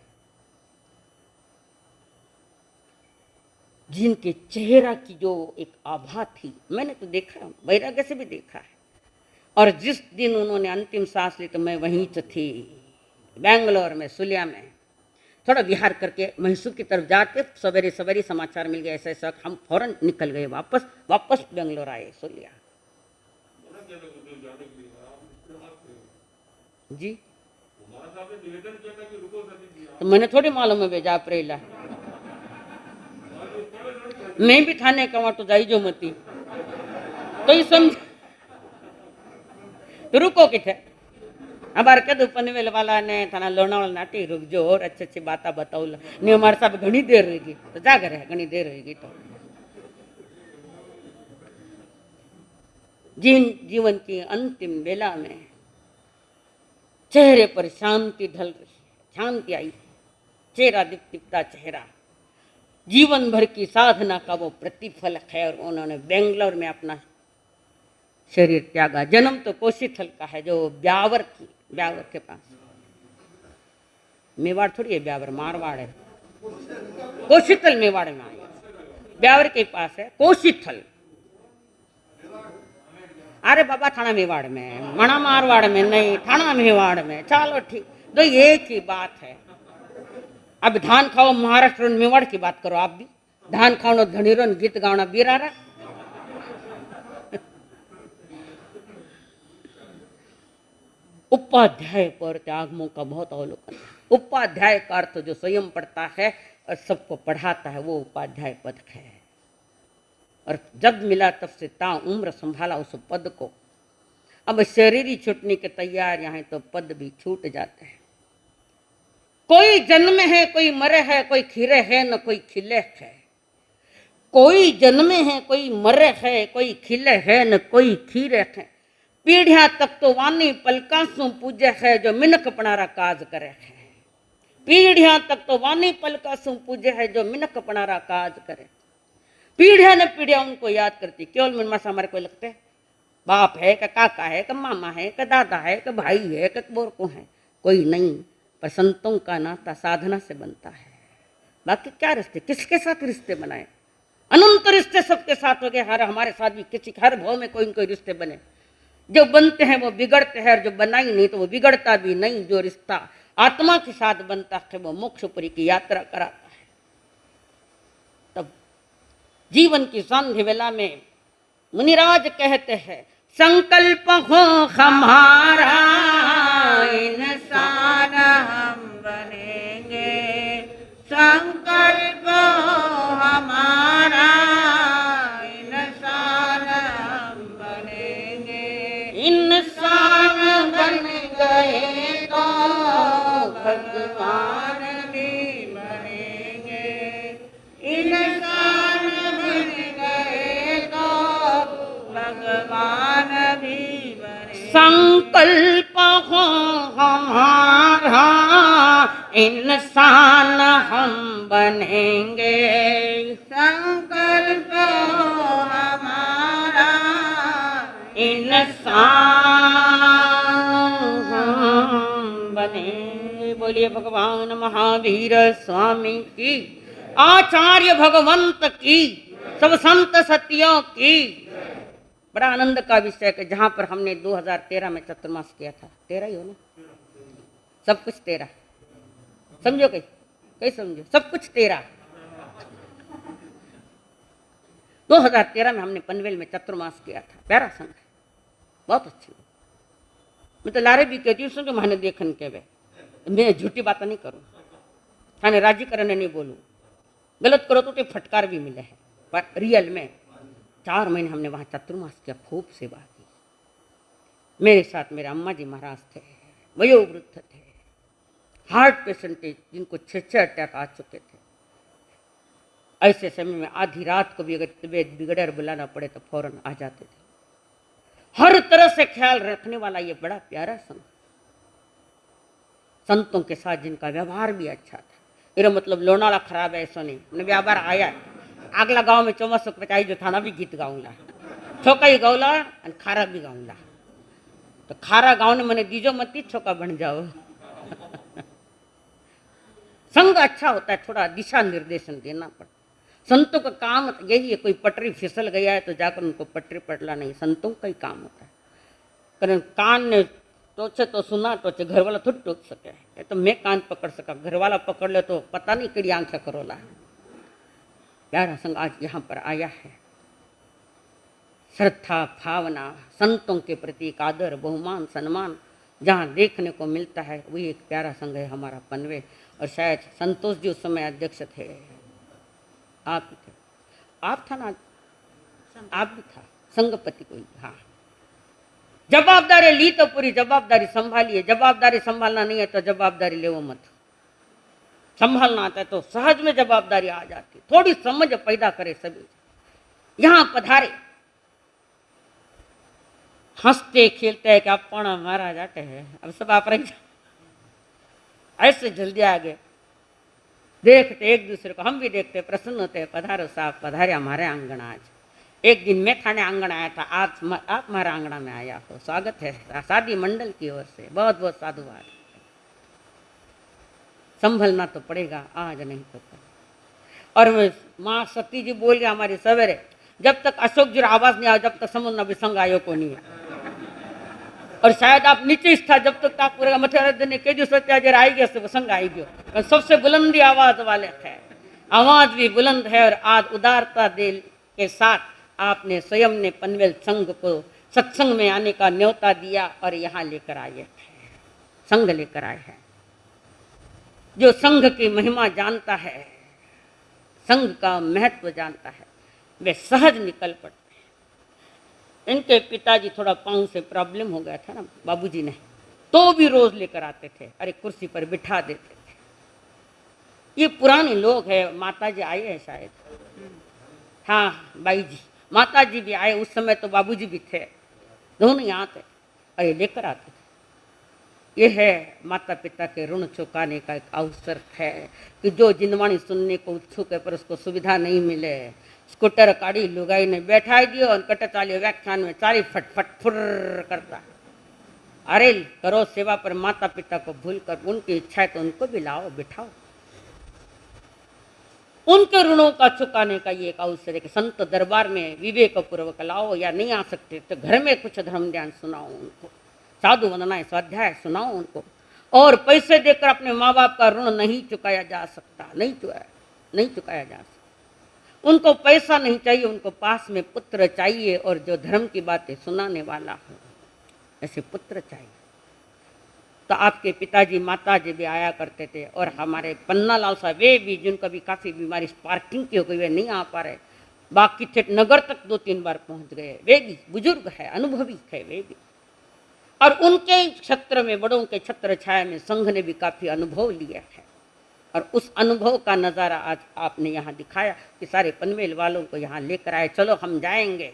जिनके चेहरा की जो एक आभा थी, मैंने तो देखा, वैराग्य से भी देखा है। और जिस दिन उन्होंने अंतिम सांस ली तो मैं वहीं तो थी, बेंगलोर में, सुलिया में। थोड़ा विहार करके मैसूर की तरफ जाके सवेरे सवेरे समाचार मिल गया ऐसा ऐसा, हम फौरन निकल गए वापस बेंगलोर आए, सुलिया जी। तो मैंने थोड़ी मालूम है भेजा अप्रेला, मैं भी थाने का वहां तो जाई जो मती तो ये समझ तो रुको किथे। अबार कदू पनवेल वाला ने थाना लोनावाला नाटी रुक जो और अच्छी अच्छी बात बताओ नहीं, हमारे साथ घनी देर रहेगी तो जागर है, घनी देर रहेगी तो। जीवन की अंतिम बेला में चेहरे पर शांति ढल रही है, शांति आई, चेहरा दीप्तिकता चेहरा, जीवन भर की साधना का वो प्रतिफल है। और उन्होंने बेंगलोर में अपना शरीर त्यागा। जन्म तो कोशीथल का है, जो ब्यावर के पास, मेवाड़ थोड़ी है ब्यावर, मारवाड़ है। कोशीथल मेवाड़ में आया, ब्यावर के पास है कोशीथल। अरे बाबा थाना मेवाड़ में, मणा मारवाड़ में नहीं, थाना मेवाड़ में। चलो ठीक, तो एक ही बात है। अब धान खाओ महाराष्ट्र और मेवाड़ की बात करो, आप भी धान खाओ धनीरो गीत गाना बीरारा। उपाध्याय पर त्यागमों का बहुत अवलोकन है। उपाध्याय का अर्थ जो स्वयं पढ़ता है और सबको पढ़ाता है, वो उपाध्याय पद है। और जब मिला तब से ता उम्र संभाला उस पद को। अब शरीर ही छूटने के तैयार यहाँ तो पद भी छूट जाते हैं। कोई जन्मे है, कोई मरे है, कोई खिरे है न कोई खिले है। कोई जन्मे है, कोई मरे है, कोई खिले है न कोई खीरे है। पीढ़ियां तक तो वानी पलका सु पूजे है, जो मिनख पणारा काज करे है। पीढ़ियां तक तो वानी पलका सु पूजे है, जो मिनख पणारा काज करे। पीढ़ियां ने पीढ़ियां उनको याद करती। केवल मन मासा हमारे कोई लगते हैं, बाप है का काका है का मामा है का दादा है का भाई है का बोरको है, कोई नहीं। पर संतों का नाता साधना से बनता है। बाकी क्या रिश्ते, किसके साथ रिश्ते बनाए? अनंत रिश्ते सबके साथ हो गए। हमारे साथ भी किसी हर भाव में कोई न कोई रिश्ते बने। जो बनते हैं वो बिगड़ते हैं, और जो बनाई नहीं तो वो बिगड़ता भी नहीं। जो रिश्ता आत्मा के साथ बनता है वो मोक्षपुरी की यात्रा कराता है। तब जीवन की सांध्य वेला में मुनिराज कहते हैं, संकल्प हो हमारा इंसान हम बनेंगे। संकल्प हो हमारा इंसान हम बनेंगे। इंसान बन गए तो भगवान भी बनेंगे। इंसान बन गए तो भगवान भी बनेंगे। संकल्प हो हमारा इंसान हम बनेंगे। संकल्प हो हमारा इंसान हम बने। बोलिए भगवान महावीर स्वामी की, आचार्य भगवंत की, सब संत सतियों की। बड़ा आनंद का विषय है, जहाँ पर हमने 2013 में चतुर्मास किया था। 13 ही हो ना, सब कुछ 13, समझो कहीं समझो, सब कुछ 13। 2013 में हमने पनवेल में चतुर्मास किया था। प्यारा संघ है, बहुत अच्छी। मैं तो लारे भी कहती हूँ, समझो मैंने देखन के वे, मैं झूठी बात नहीं करूँ, थाने राजी करने नहीं बोलूँ। गलत करो तो फटकार भी मिले है, पर रियल में 4 महीने हमने वहाँ चतुर्मास किया, खूब सेवा की। मेरे साथ मेरे अम्मा जी महाराज थे, वयोवृद्ध थे, हार्ट पेशेंट थे जिनको 6 अटैक आ चुके थे। ऐसे समय में आधी रात को भी अगर तबीयत बिगड़े और बुलाना पड़े तो फौरन आ जाते थे। हर तरह से ख्याल रखने वाला ये बड़ा प्यारा संघ, संतों के साथ जिनका व्यवहार भी अच्छा था। मेरा मतलब लोनावाला खराब है ऐसा नहीं, मैंने व्यापार आया आगला गांव में 54 जो थाना भी गीत गाऊंगा, छोका गौला और खारा भी गाऊंगा। तो खारा गाँव ने मैंने दीजो मत छोका बन जाओ। संग अच्छा होता है, थोड़ा दिशा निर्देशन देना पड़ता। संतों का काम यही है, कोई पटरी फिसल गया है तो जाकर उनको पटरी पटला नहीं, संतों का ही काम होता है। कारण कान ने टोचे तो सुना टोचे, घर वाला थोड़ी टोच सके। ये तो मैं कान पकड़ सका, घर वाला पकड़ ले तो पता नहीं कड़ी आंख से करोला। प्यारा संग आज यहाँ पर आया है। श्रद्धा भावना, संतों के प्रति एक आदर बहुमान सम्मान जहाँ देखने को मिलता है, वही एक प्यारा संघ है हमारा पनवे। और शायद संतोष जी उस समय अध्यक्ष थे, आप थे, आप था ना, आप भी था, संघपति कोई। हाँ, जवाबदारी ली तो पूरी जवाबदारी संभालिए, जवाबदारी संभालना नहीं है तो जवाबदारी ले वो मत। संभालना आता है तो सहज में जवाबदारी आ जाती, थोड़ी समझ पैदा करे सभी। यहां पधारे हंसते खेलते है कि आप पाना मारा जाते हैं, अब सब आप रह ऐसे जल्दी आ गए। देखते एक दूसरे को, हम भी देखते प्रसन्न होते हैं, पधारो साहब पधारे हमारे आंगन। आज एक दिन मैं थाने आंगन आया था, आप हमारे आंगना में आया हो, स्वागत है शादी मंडल की ओर से, बहुत बहुत साधुवाद। संभलना तो पड़ेगा, आज नहीं तो कल। और माँ सती जी बोल गया हमारी सवेरे, जब तक अशोक जी आवाज नहीं आया जब तक समझ न विसंग आयो को नहीं है। और शायद आप नीचे था जब तक आप पूरे मथे ने के दिवस आई गया प्रसंग आई गयो। सबसे बुलंदी आवाज वाले है, आवाज भी बुलंद है। और आज उदारता दिल के साथ आपने स्वयं ने पनवेल संघ को सत्संग में आने का न्योता दिया और यहाँ लेकर आए हैं, संघ लेकर आए हैं। जो संघ की महिमा जानता है, संघ का महत्व जानता है, वे सहज निकल पड़ते। इनके पिताजी थोड़ा पाँव से प्रॉब्लम हो गया था ना बाबूजी ने, तो भी रोज लेकर आते थे, अरे कुर्सी पर बिठा देते थे। ये पुराने लोग हैं, माता जी आए हैं शायद, हाँ बाई जी, माता जी भी आए, उस समय तो बाबूजी भी थे, दोनों यहाँ थे, अरे लेकर आते थे। ये है माता पिता के ऋण चुकाने का एक अवसर है कि जो जिनवाणी सुनने को उत्सुक है पर उसको सुविधा नहीं मिले। स्कूटर काड़ी लुगाई ने बैठा दियो और कट चालियो व्याख्यान में चाली फटफट फुर करता। अरे करो सेवा, पर माता पिता को भूल कर, उनकी इच्छा है तो उनको भी लाओ बिठाओ। उनके ऋणों का चुकाने का ये एक अवसर है कि संत दरबार में विवेक पूर्वक लाओ, या नहीं आ सकते तो घर में कुछ धर्म ध्यान सुनाओ उनको, साधु वंदनाएं स्वाध्याय सुनाओ उनको। और पैसे देकर अपने माँ बाप का ऋण नहीं चुकाया जा सकता, नहीं चुकाया जा सकता। उनको पैसा नहीं चाहिए, उनको पास में पुत्र चाहिए, और जो धर्म की बातें सुनाने वाला हो ऐसे पुत्र चाहिए। तो आपके पिताजी माताजी भी आया करते थे, और हमारे पन्ना लाल साहब वे भी, जिनको भी काफ़ी बीमारी स्पार्किंग की हो गई, वे नहीं आ पा रहे, बाकी थे नगर तक 2-3 बार पहुंच गए। वे भी बुजुर्ग है, अनुभवी है वे भी, और उनके क्षेत्र में, बड़ों के छत्र छाया में संघ ने भी काफ़ी अनुभव लिया है। और उस अनुभव का नज़ारा आज आपने यहाँ दिखाया कि सारे पनवेल वालों को यहाँ लेकर आए, चलो हम जाएंगे।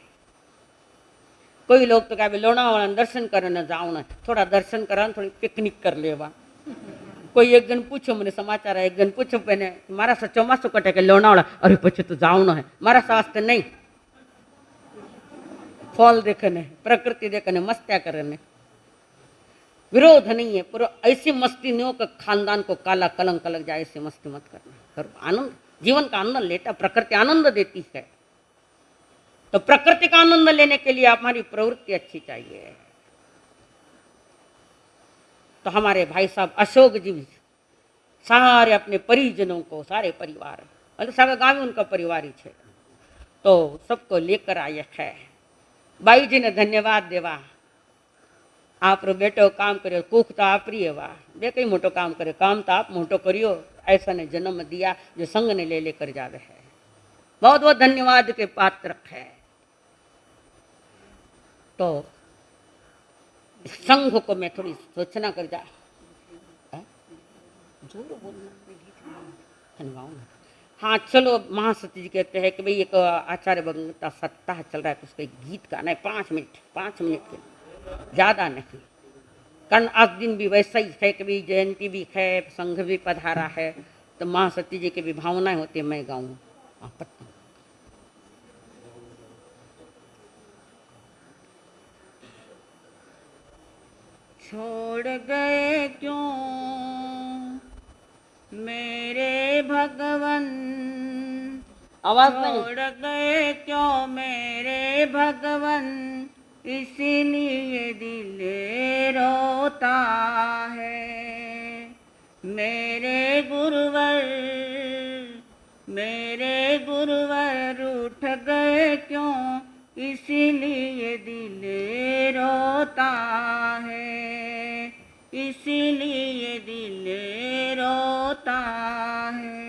कोई लोग तो कहे लोनावाला दर्शन करने न जाओ ना, थोड़ा दर्शन करा, थोड़ी पिकनिक कर लेवा। कोई एक जन पूछो, मैंने समाचार है, एक जन पूछो मैंने मारा सा चौमासो कटे के लोनावाला, अरे पीछे तो जाओ ना है, मारा वास्ते नहीं, फल देखने, प्रकृति देखने, मस्त्या करने, विरोध नहीं है, पर ऐसी मस्ती नहीं हो कि खानदान को काला कलंक लग जाए, ऐसी मस्ती मत करना। करो आनंद, जीवन का आनंद लेता, प्रकृति आनंद देती है, तो प्रकृति का आनंद लेने के लिए हमारी प्रवृत्ति अच्छी चाहिए। तो हमारे भाई साहब अशोक जी सारे अपने परिजनों को, सारे परिवार, मतलब सारा गाँव में उनका परिवार ही है, तो सबको लेकर आए है। बाई जी ने धन्यवाद देवा, आप बेटो काम करो, कुख तो आप रही है, बे कई मोटो काम करे, काम तो आप मोटो करियो, ऐसा ने जन्म दिया जो संघ ने ले लेकर जावे है। बहुत बहुत धन्यवाद के पात्र है। तो संघ को मैं थोड़ी सूचना कर जा, जोर बोलना खनवाऊँ। हाँ चलो, महासती जी कहते हैं कि भाई एक आचार्य भगवता सप्ताह चल रहा है तो उसका एक गीत गाना है 5 मिनट के, ज़्यादा नहीं। कारण आज दिन भी वैसा ही है कि भाई जयंती भी है, संघ भी पधारा है, तो महासती जी की भी भावनाएं होती है मैं गाऊँ आपत्ति। छोड़ गए क्यों मेरे भगवन, आवाज नहीं, छोड़ गए क्यों मेरे भगवन, इसीलिए दिल रोता है। मेरे गुरुवर रूठ गए क्यों, इसीलिए दिल रोता है, इसीलिए दिल रोता है।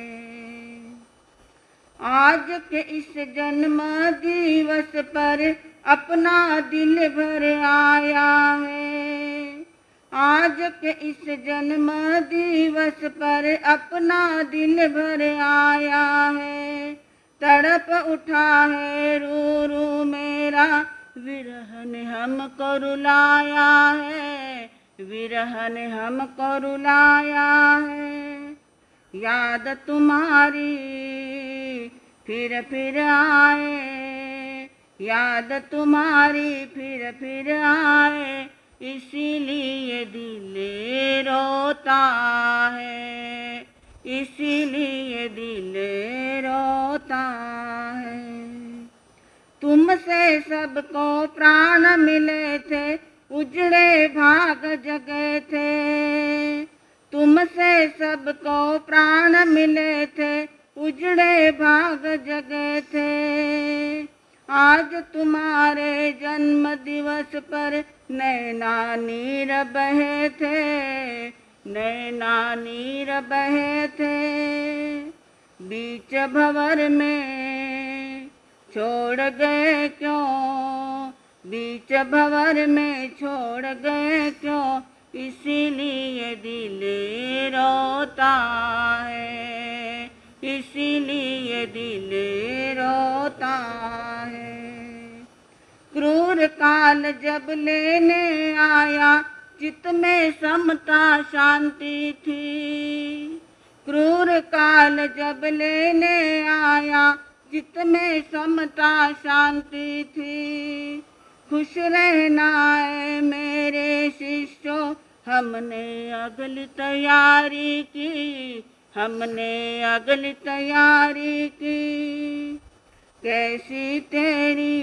आज के इस जन्म दिवस पर अपना दिल भर आया है, आज के इस जन्म दिवस पर अपना दिल भर आया है। तड़प उठा है रू रू मेरा, विरह ने हमको रुलाया है, विरह ने हमको रुलाया है। याद तुम्हारी फिर आए, याद तुम्हारी फिर आए, इसीलिए दिल रोता है, इसीलिए दिल रोता है। तुमसे सबको प्राण मिले थे, उजड़े भाग जगे थे। तुमसे सबको प्राण मिले थे, उजड़े भाग जगे थे। आज तुम्हारे जन्म दिवस पर नैना नीर बहे थे, नैना नीर बहे थे। बीच भंवर में छोड़ गए क्यों, बीच भंवर में छोड़ गए क्यों, इसीलिए दिल रोता है, इसीलिए दिल रोता है। क्रूर काल जब लेने आया, चित्त में समता शांति थी। क्रूर काल जब लेने आया, चित्त में समता शांति थी। खुश रहना है मेरे शिष्यों, हमने अगली तैयारी की, हमने अगली तैयारी की। कैसी तेरी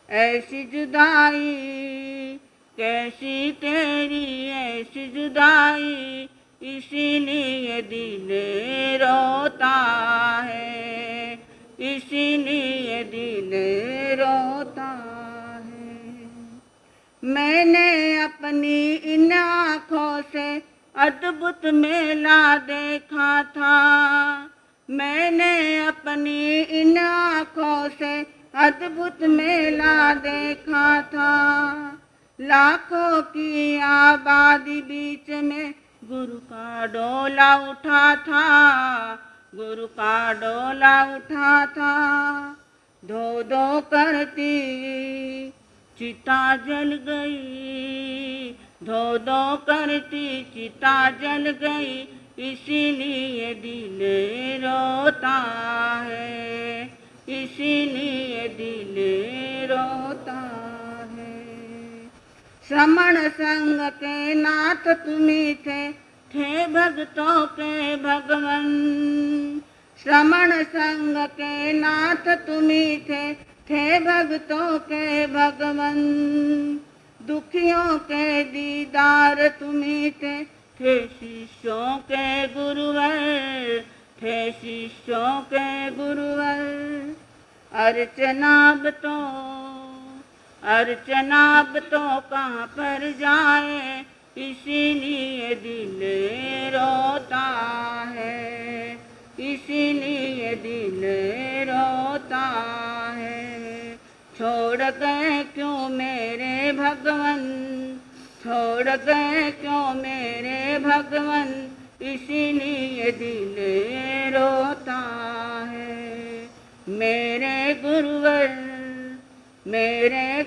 ऐसी जुदाई, कैसी तेरी ऐसी जुदाई, इसीलिए दिल रोता है, इसीलिए दिल रोता है। मैंने अपनी इन आँखों से अद्भुत मेला देखा था, मैंने अपनी इन आँखों से अद्भुत मेला देखा था। लाखों की आबादी बीच में गुरु का डोला उठा था, गुरु का डोला उठा था। धो धो करती चिता जल गई, धो धो करती चिता जल गई, इसीलिए दिल रोता है, इसीलिए दिल रोता है। श्रमण संग के नाथ तुम्ही थे भक्तों के भगवन। श्रमण संग के नाथ तुम्ही थे भक्तों के भगवन। दुखियों के दीदार तुम्ही थे शिष्यों के गुरुवर, थे शिष्यों के गुरुवर। अर्चना तो कहाँ पर जाए, इसीलिए दिल रोता है, इसीलिए दिल रोता है। छोड़ गए क्यों मेरे भगवन, छोड़ गए क्यों मेरे भगवन, इसीलिए दिल रोता है। मेरे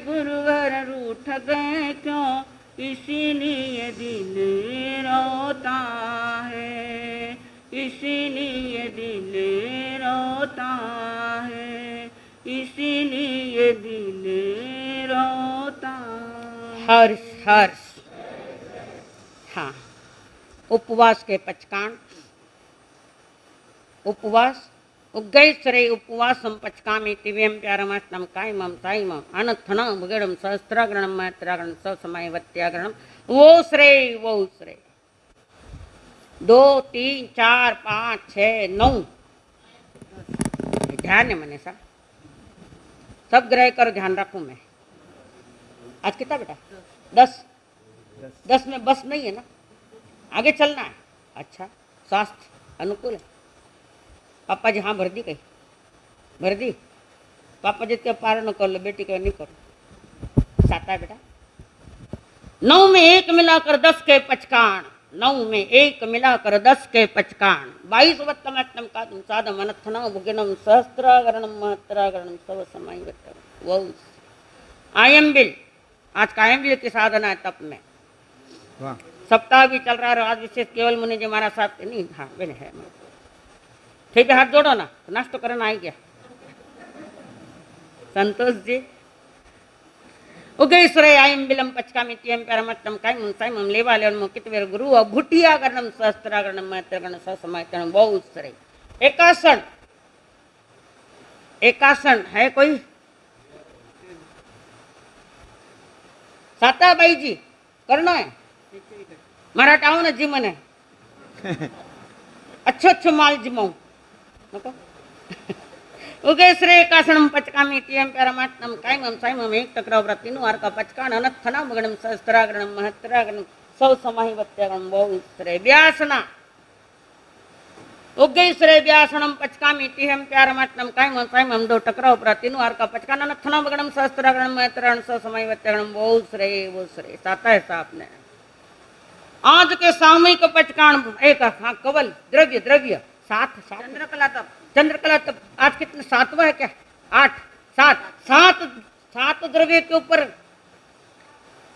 गुरुवर रूठ गए क्यों, इसीलिए दिल रोता है, इसीलिए दिल रोता है, इसीलिए दिल रोता। हर्ष हर्ष। हाँ, उपवास के पचकांड। उपवास उग्गैश्वरे उपवासम पचकामि दिव्यम प्यारमास्तं कायमं सायमं अनर्थना भगड़म सहस्त्राग्रणम मैत्राग्रणम ससमयवत्याग्रणम वो श्रे 2 3 4 5 6 9 ध्यान है मैंने सब ग्रह करो, ध्यान रखूं मैं। आज कितना बेटा? 10 में बस नहीं है ना, आगे चलना है। अच्छा, स्वास्थ्य अनुकूल है? पापा जी हाँ भर दी, कहीं भर दी? पापा जी के पार न कर लो, बेटी के नहीं करो। साता है बेटा। 9 में 1 मिलाकर 10 के पचकान, 9 में 1 मिलाकर 10 के पचकान, 22 वत्तमत्तम का तुम साधम अनर्थना भुगिनम सहस्त्रागरणम महत्रागरणम सब समय वो आयम्बिल। आज का आयम्बिल की साधना है तप में। सप्ताह भी चल रहा है, आज विशेष केवल मुनि जी हमारा साथ नहीं। हाँ बिन है, ठीक है, हाथ जोड़ो ना, तो नाश्तो करना आ गया। संतोष जी उगैश्वरे आयम बिलम पचकामि त्यम परमत्तम कायम सायमम लेवालेन मोकित वेर गुरु अभुटिया गणम सहस्त्रागणम मैत्रगण ससमयतन बहुश्रे। एकासन है कोई? साताबाई जी करना है? मराठाओं ने जीवन है अच्छो माल जिमाऊ उगैश्वरे एकासनम पचकामि त्यम परमात्मम कायमम सायमम एक टकराव व्रतिनु आर का पचकान अनथना मगणम सहस्त्रागणम महत्रागणम सौ समाहि वत्यागणम बहुश्रे। व्यासना उगैश्वरे व्यासनम पचकामि त्यम परमात्मम कायमम सायमम 2 टकराव व्रतिनु आर का पचकान अनथना मगणम सहस्त्रागणम महत्रागणम सौ समाहि वत्यागणम बहुश्रे वो श्रे। साता है साहब ने। आज के सामयिक पचकान एक कवल द्रव्य 7 चंद्रकला तप आज कितने? 7वां है क्या? 8 7 द्रव्य के ऊपर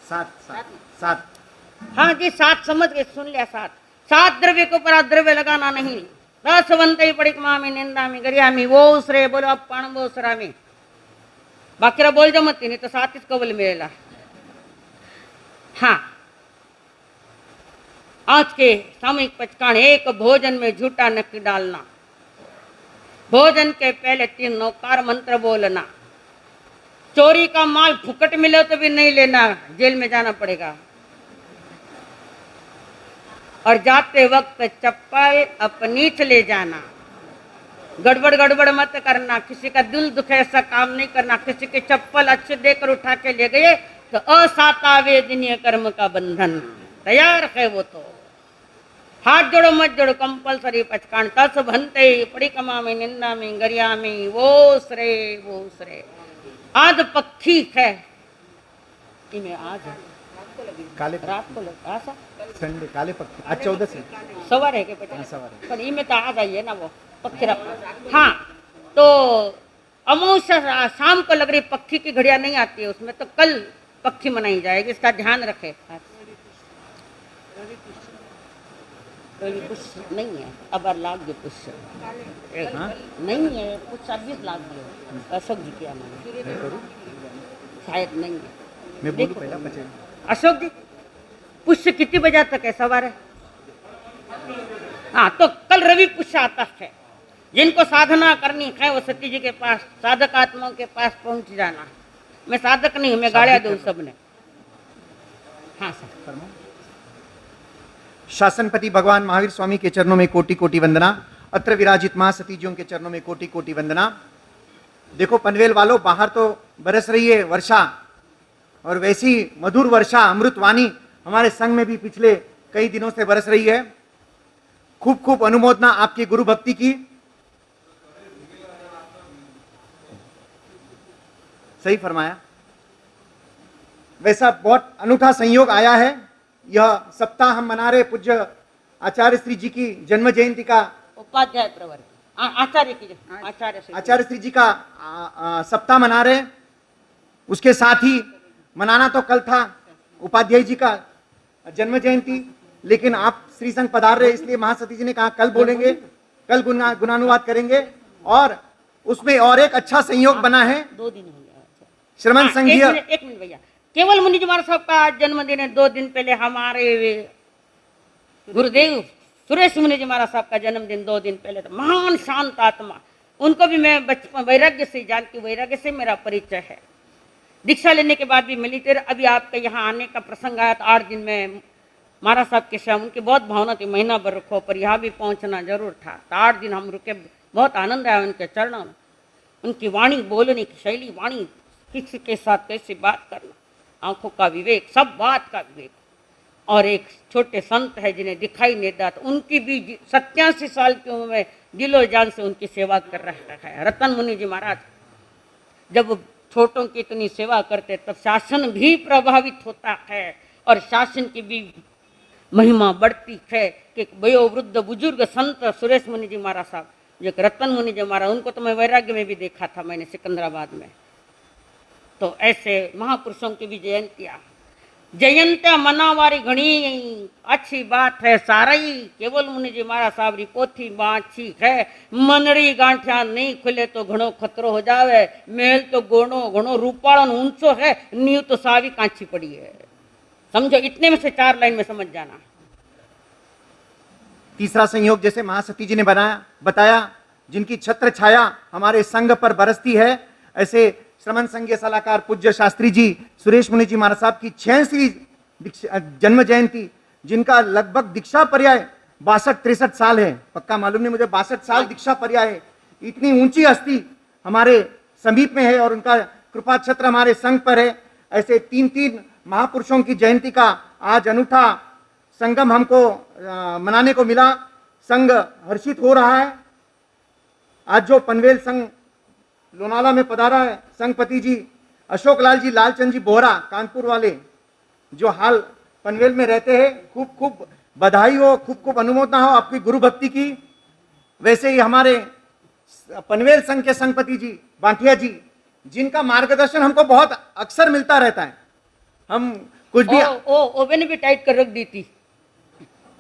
7 हाँ जी 7 समझ गए, सुन लिया। 7 द्रव्य के ऊपर आज द्रव्य लगाना नहीं। रसवंत पड़िकमा में निंदा में गरिया में वो श्रे बोलो अब पाण वो सरा में बाकी बोल जमती नहीं तो 7 कवल मिलेगा। हाँ, आज के सामूहिक पचकान। एक भोजन में झूठा नक्की डालना, भोजन के पहले 3 नौकार मंत्र बोलना, चोरी का माल फुकट मिले तो भी नहीं लेना, जेल में जाना पड़ेगा, और जाते वक्त चप्पल अपनी ले जाना, गड़बड़ मत करना, किसी का दिल दुखे ऐसा काम नहीं करना। किसी के चप्पल अच्छे देकर उठा के ले गए तो असाता वेदनीय कर्म का बंधन तैयार है वो तो। हाथ जोड़ो मत जोड़ो, कंपलसरी पचकान। तस भंते पड़िकमा में निंदा में गरिया में वो श्रे। आज पक्षी है इनमें, आज काले रात को आशा संडे काले पक्षी आज 14 से सवार है के पता सवार पर इनमें तो आ जाइए ना वो पक्षी रख। हाँ, तो अमावस्या शाम को लग रही पक्षी की घड़िया नहीं आती है उसमें, तो कल पक्षी मनाई जाएगी, इसका ध्यान रखे। पुष्य नहीं है, अब लाग जो पुष्य नहीं है, कुछ 26 लाख जो अशोक जी किया मैंने, शायद नहीं है। मैं बोलूं पहला बचे। अशोक जी पुष्य कितनी बजे तक है? सवार है। हाँ, तो कल रवि पुष्य आता है। जिनको साधना करनी है वो सती जी के पास, साधक आत्माओं के पास पहुंच जाना। मैं साधक नहीं हूं, मैं गाड़िया दूं सबने। हाँ सर। शासनपति भगवान महावीर स्वामी के चरणों में कोटि कोटि वंदना। अत्र विराजित मां सती जियों के चरणों में कोटि कोटि वंदना। देखो पनवेल वालों, बाहर तो बरस रही है वर्षा, और वैसी मधुर वर्षा अमृतवाणी हमारे संघ में भी पिछले कई दिनों से बरस रही है। खूब खूब अनुमोदना आपकी गुरु भक्ति की। सही फरमाया। वैसा बहुत अनूठा संयोग आया है। यह सप्ताह हम मना रहे पूज्य आचार्य श्री जी की जन्म जयंती का, उपाध्याय प्रवर आचार्य की आचार्य श्री जी का सप्ताह मना रहे हैं। उसके साथ ही मनाना तो कल था उपाध्याय जी का जन्म जयंती, लेकिन आप श्री संघ पधार रहे, इसलिए महासती जी ने कहा कल बोलेंगे, कल गुणानुवाद करेंगे। और उसमें और एक अच्छा संयोग बना है, 2 दिन हो गया श्रमण संघीय। एक मिनट भैया, केवल मुनि जी महाराज साहब का आज जन्मदिन है। 2 दिन पहले हमारे गुरुदेव सुरेश मुनि जी महाराज साहब का जन्मदिन 2 दिन पहले था। महान शांत आत्मा, उनको भी मैं बचपन वैराग्य से जानती, वैराग्य से मेरा परिचय है। दीक्षा लेने के बाद भी मिली थे। अभी आपके यहाँ आने का प्रसंग आया तो 8 दिन में महाराज साहब के साथ उनकी बहुत भावना थी, महीना भर रखो, पर यहाँ भी पहुँचना जरूर था। तो 8 दिन हम रुके, बहुत आनंद आया उनके चरणों में। उनकी वाणी, बोलने की शैली, वाणी, किसी के साथ कैसे बात करना, आंखों का विवेक, सब बात का विवेक। और एक छोटे संत है जिन्हें दिखाई नहीं देता, तो उनकी भी 87 साल की उम्र में दिलो जान से उनकी सेवा कर रहा है रतन मुनि जी महाराज। जब छोटों की इतनी सेवा करते तब शासन भी प्रभावित होता है और शासन की भी महिमा बढ़ती है। कि वयो वृद्ध बुजुर्ग संत सुरेश मुनि जी महाराज साहब, जो रतन मुनि जी महाराज, उनको तो मैं वैराग्य में भी देखा था मैंने सिकंदराबाद में। तो ऐसे महापुरुषों की भी जयंतियाँ, जयंत्या मनावारी घनी अच्छी बात है सारी। केवल मुनि जी महाराज साहब री पोथी बाछी है, मनड़ी गांठिया नहीं खुले तो घणो खतरो हो जावे। महल तो घणो रूपालन ऊंचो है, नींव तो सावी कांची पड़ी है। समझो, इतने में से 4 लाइन में समझ जाना। तीसरा संयोग जैसे महासती जी ने बताया, जिनकी छत्र छाया हमारे संघ पर बरसती है, ऐसे श्रमण संघीय सलाहकार पूज्य शास्त्री जी सुरेश मुनि जी महाराज साहब की 86वीं जन्म जयंती, जिनका लगभग दीक्षा पर्याय 62-63 साल है, पक्का मालूम नहीं मुझे, 62 साल दीक्षा पर्याय है। इतनी ऊंची हस्ती हमारे समीप में है और उनका कृपा छत्र हमारे संघ पर है। ऐसे 3 महापुरुषों की जयंती का आज अनूठा संगम हमको मनाने को मिला। संघ हर्षित हो रहा है। आज जो पनवेल संघ लोनाला में पधारा है, संघपति जी अशोक लाल जी लालचंद जी बोहरा कानपुर वाले, जो हाल पनवेल में रहते हैं, खूब खूब बधाई हो, खूब खूब अनुमोदना हो आपकी गुरु भक्ति की। वैसे ही हमारे पनवेल संघ के संघपति जी बांटिया जी, जिनका मार्गदर्शन हमको बहुत अक्सर मिलता रहता है। हम कुछ भी ओवे ने भी टाइट कर रख दी थी।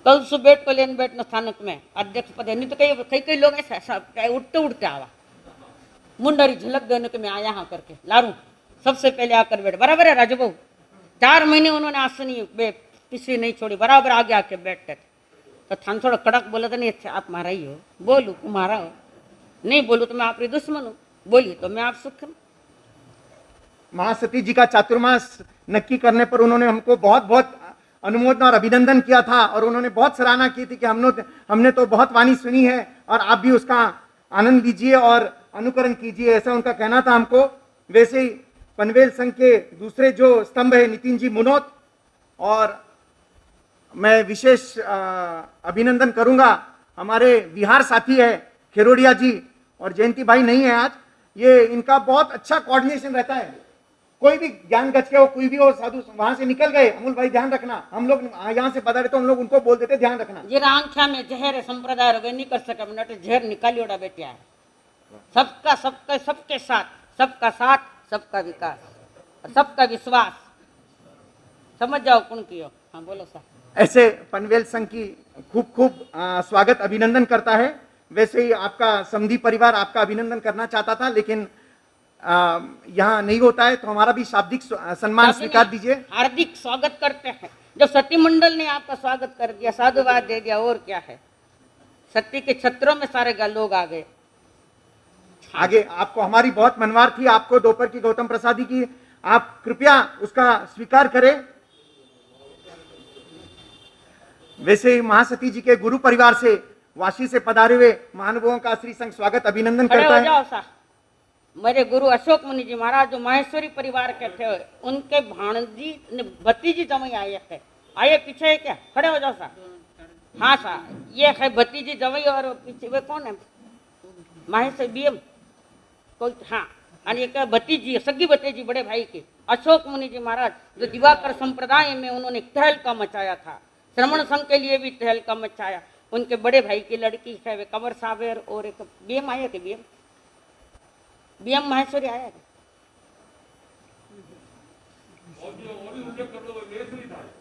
कल सुबह को लेन बैठना स्थानक में अध्यक्ष पद है, नहीं तो कई लोग ऐसा उठते उठते आवा, मुंडरी झलक देने के मैं आया हाँ करके लारू, सबसे पहले आकर बैठ। बराबर है राजू बाबू, 4 महीने उन्होंने आसनी पिछली नहीं छोड़ी, बराबर आगे आके बैठते थे। तो थान थोड़ा कड़क बोला था, नहीं अच्छा आप मारा ही हो, बोलू तुम्हारा हो, नहीं बोलू तो मैं आपकी दुश्मन हूँ, बोली तो मैं आप सुख हूँ। महासती जी का चातुर्मास नक्की करने पर उन्होंने हमको बहुत बहुत अनुमोदन और अभिनंदन किया था और उन्होंने बहुत सराहना की थी कि हमने तो बहुत वाणी सुनी है और आप भी उसका आनंद लीजिए और अनुकरण कीजिए, ऐसा उनका कहना था हमको। वैसे ही पनवेल संघ के दूसरे जो स्तंभ है नितिन जी मुनोत, और मैं विशेष अभिनंदन करूंगा हमारे बिहार साथी है खेरोडिया जी, और जयंती भाई नहीं है आज, ये इनका बहुत अच्छा कोऑर्डिनेशन रहता है। कोई भी ज्ञान गच के हो, कोई भी हो, साधु वहां से निकल गए, अमूल भाई ध्यान रखना, हम लोग यहाँ से पधारे तो हम लोग उनको बोल देते ध्यान रखना। ये आंखा में जहर संप्रदाय रोगे नहीं कर सके, मिनट जहर निकाली ओड़ा बेटिया है। सबका सबका सबके साथ, सबका साथ, सबका विकास, सबका विश्वास, समझ जाओ कौन की हो। हाँ बोलो सर। ऐसे पनवेल संघ की खूब खूब स्वागत अभिनंदन करता है। वैसे ही आपका समधी परिवार आपका अभिनंदन करना चाहता था, लेकिन यहाँ नहीं होता है, तो हमारा भी शाब्दिक सम्मान स्वीकार दीजिए। हार्दिक स्वागत करते हैं। जब सती मंडल ने आपका स्वागत कर दिया, साधुवाद दे दिया, और क्या है, सती के छत्रों में सारे लोग आ गए। आगे आपको हमारी बहुत मनवार थी, आपको दोपहर की गौतम प्रसादी की, आप कृपया उसका स्वीकार करें। वैसे ही महासती जी के गुरु परिवार से वाशी से पधारे हुए महानुभावों का श्री संघ स्वागत अभिनंदन करता है। मेरे गुरु अशोक मुनि जी महाराज जो माहेश्वरी परिवार के थे, उनके भाणजी भतीजी जमाई आए थे, आइए पीछे है क्या, खड़े हो जाओ सा। हाँ सा, ये है भतीजी जमाई और पीछे वे कौन है, माहेश्वरी बीएम कोई, हाँ, और ये क्या भतीजी, सगी भतीजी बड़े भाई के अशोक मुनि जी महाराज, जो दिवाकर संप्रदाय में उन्होंने तहलका मचाया था, श्रमण संघ के लिए भी तहलका मचाया। उनके बड़े भाई की लड़की है वे कंवर सावेर, और एक बीएम आया कि बीएम माहेश्वरी आया कि?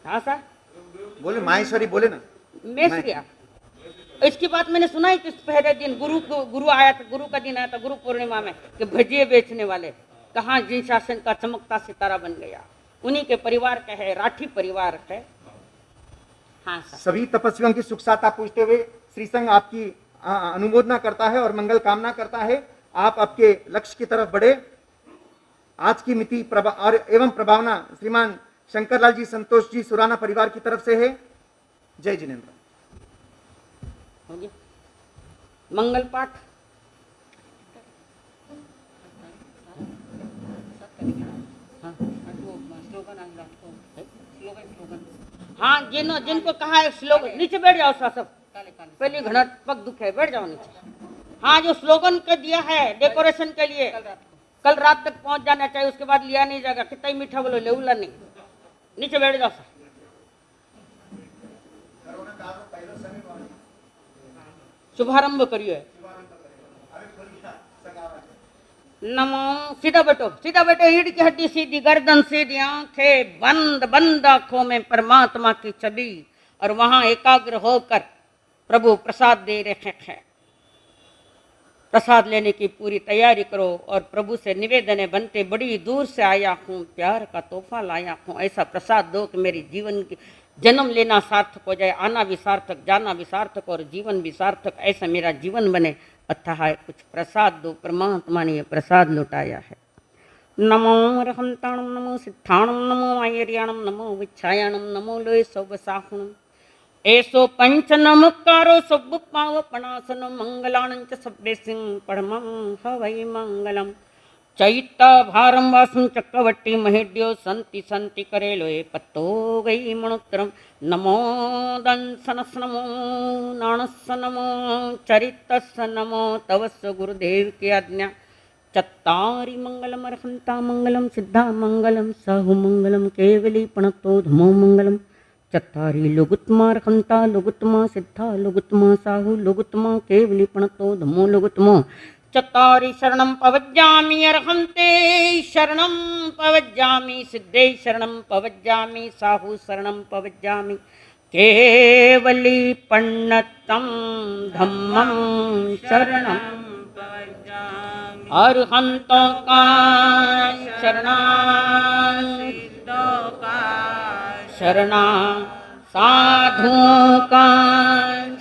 हाँ सर बोले माहेश्वरी बोले ना। मेसरिया। इसकी बात मैंने सुना है कि पहले दिन गुरु आया था, गुरु का दिन आया था, गुरु पूर्णिमा में, कि भजिए बेचने वाले कहाँ जिन शासन का चमकता सितारा बन गया, उन्हीं के परिवार का है, राठी परिवार है। हाँ सर। सभी तपस्वियों की सुख साता पूछते हुए श्री संघ आपकी अनुमोदना करता है और मंगल कामना करता है। आप आपके लक्ष्य की तरफ बढ़े। आज की मिति और एवं प्रभावना श्रीमान शंकरलाल जी संतोष जी सुराना परिवार की तरफ से है। जय जिनेन्द्र। हो गया मंगल पाठ। हाँ जिनको कहा है स्लोगन, नीचे बैठ जाओ सब, पहले घना पग दुख है, बैठ जाओ नीचे। हाँ जो स्लोगन का दिया है डेकोरेशन के लिए, कल रात तक पहुंच जाना चाहिए, उसके बाद लिया नहीं जाएगा। कितना ही मीठा बोलो, लेउला नहीं। नीचे बैठ जाओ सर। शुभारंभ करिए। नमो, सीधा बैठो, सीधा बैठो, रीढ़ की हड्डी सीधी, गर्दन सीधी, आंखें बंद, बंद आंखों में परमात्मा की छवि, और वहां एकाग्र होकर प्रभु प्रसाद दे रहे हैं। प्रसाद लेने की पूरी तैयारी करो और प्रभु से निवेदन है, बनते बड़ी दूर से आया हूँ, प्यार का तोहफा लाया हूँ, ऐसा प्रसाद दो कि मेरी जीवन की जन्म लेना सार्थक हो जाए, आना भी सार्थक, जाना भी सार्थक और जीवन भी सार्थक, ऐसा मेरा जीवन बने। अतः कुछ प्रसाद दो। परमात्मा ने प्रसाद लौटाया है। नमो रहंताणम, नमो सिद्धाणम, नमो आयर्याणम, नमो विच्छायाणम, नमो लोय सौवसाहुणम। ऐसो पंच नमकारो सब पावपणासन मंगलानंच सभ्य सिंह परमं हवै मंगलम। चैत्ता भारम वासुं चक्रवर्ती महेड्यो संति संति करेलोए पत्तो गई मणोत्तरम। नमो दंसनस नमो नाणस नमो चरितस नमो तवस गुरुदेव की आज्ञा। चत्तारि मंगलम अर्हंता मंगलम सिद्धा मंगलम साहु मंगलम केवली प्रणतो धमो मंगलम। चत्तारि लोगुत्मा अर्हंता लोगुत्मा सिद्धा लोगुत्मा साहु लोगुत्मा केवली प्रणतो धमो लोगुत्मो। चत्तारि शरणं पवज्जामि अर्हन्ते शरणं पवज्जामि सिद्धे शरणं पवज्जामि साहु शरणं पवज्जामि। केवली पण्णतं धम्मं शरणं पवज्जामि। अर्हन्तों का शरणां सिद्धों का शरणां साधुओं का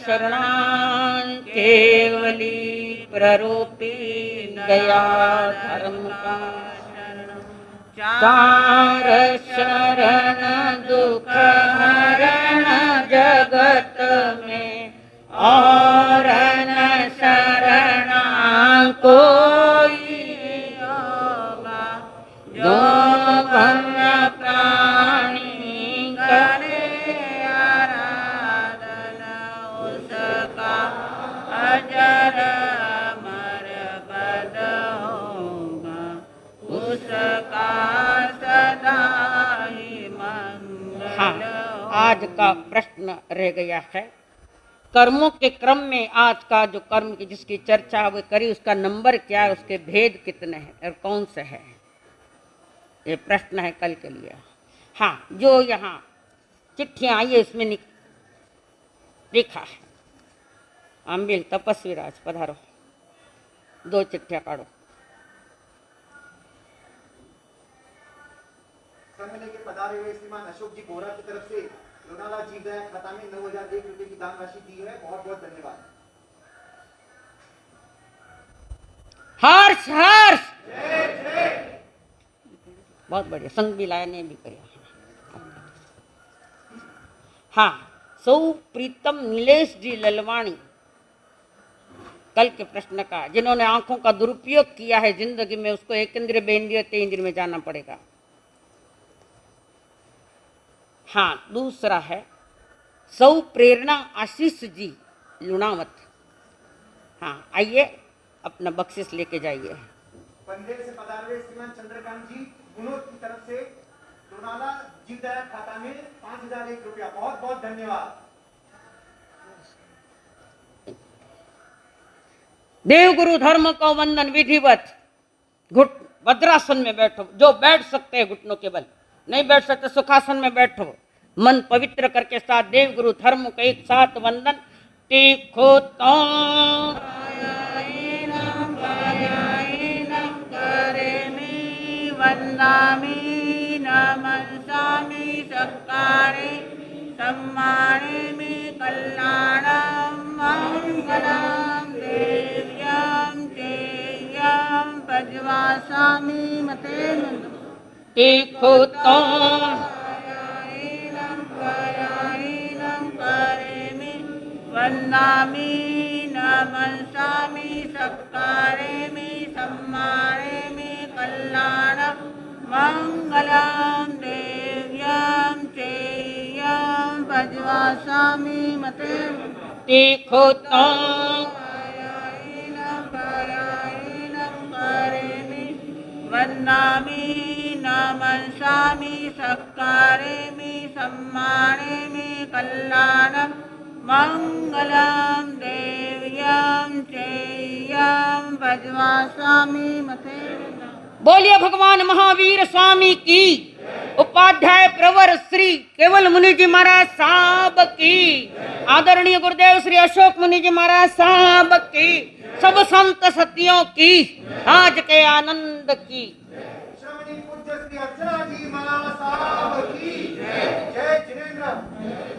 शरणां। केवली प्ररूपी दया धर्म का चार शरण दुख हरण जगत में और न शरणा कोई होगा। जो वन्य प्राणी करे आराधना उसका अजर अमर पद होगा, उसका सदा ही मंगल। हाँ, आज का प्रश्न रह गया है। कर्मों के क्रम में आज का जो कर्म की जिसकी चर्चा वो करी, उसका नंबर क्या है, उसके भेद कितने हैं और कौन से है, ये प्रश्न है कल के लिए। हाँ, जो यहाँ चिट्ठियाँ आई है इसमें लिखा है। अम्बिल तपस्वी राज पधारो, 2 चिट्ठियाँ काढ़ो। संघ लेके पधारे हुए श्रीमान अशोक जी बोरा की तरफ से लोनाला जीवदया खाता में 9,001 रुपए की दान राशि दी है। बहुत बहुत धन्यवाद। हर्ष हर्ष बहुत बढ़िया। संघ भी लाया ने भी किया। हाँ, सौ प्रीतम नीलेश जी ललवाणी कल के प्रश्न का, जिन्होंने आंखों का दुरुपयोग किया है जिंदगी में, उसको एक इंद्रिय बेंद्रिय ते इंद्रिय में जाना पड़ेगा। हाँ, दूसरा है सौ प्रेरणा आशीष जी लुणावत। हाँ, आइए अपना बख्शिश लेके जाइए। पंदेर से पधारे श्रीमान चंद्रकांत जी गुनोद की तरफ से कोणाला जीवदया खाता में 5001 रुपया। बहुत बहुत धन्यवाद। देव गुरु धर्म को वंदन विधिवत घुट वज्रासन में बैठो, जो बैठ सकते हैं घुटनों के बल, नहीं बैठ सकते सुखासन में बैठो। मन पवित्र करके साथ देव गुरु धर्म को एक साथ वंदन। तीखो तो वंदामि नमस्सामि सत्कारे सम्मानयामि कल्याणं मंगलं देव्यं चेयं पज्वासामि मते तीखो तो वंदामि नमस्सामि सत्कारेमि सम्मानयामि कल्याणं मंगलं देव्यं चेयं पज्वासामि मते तीखो तो वंदामि नमस्सामि सत्कारेमि सम्मानयामि कल्याणं मंगलं देव्यं चेयं पज्वासामि मते। बोलिए भगवान महावीर स्वामी की, उपाध्याय प्रवर श्री केवल मुनि जी महाराज साहब की, आदरणीय गुरुदेव श्री अशोक मुनि जी महाराज साहब की, सब संत सतियों की, आज के आनंद की। श्रवणी पूज्य श्री अर्चना जी महाराज साहब की जय। जय जिनेंद्र।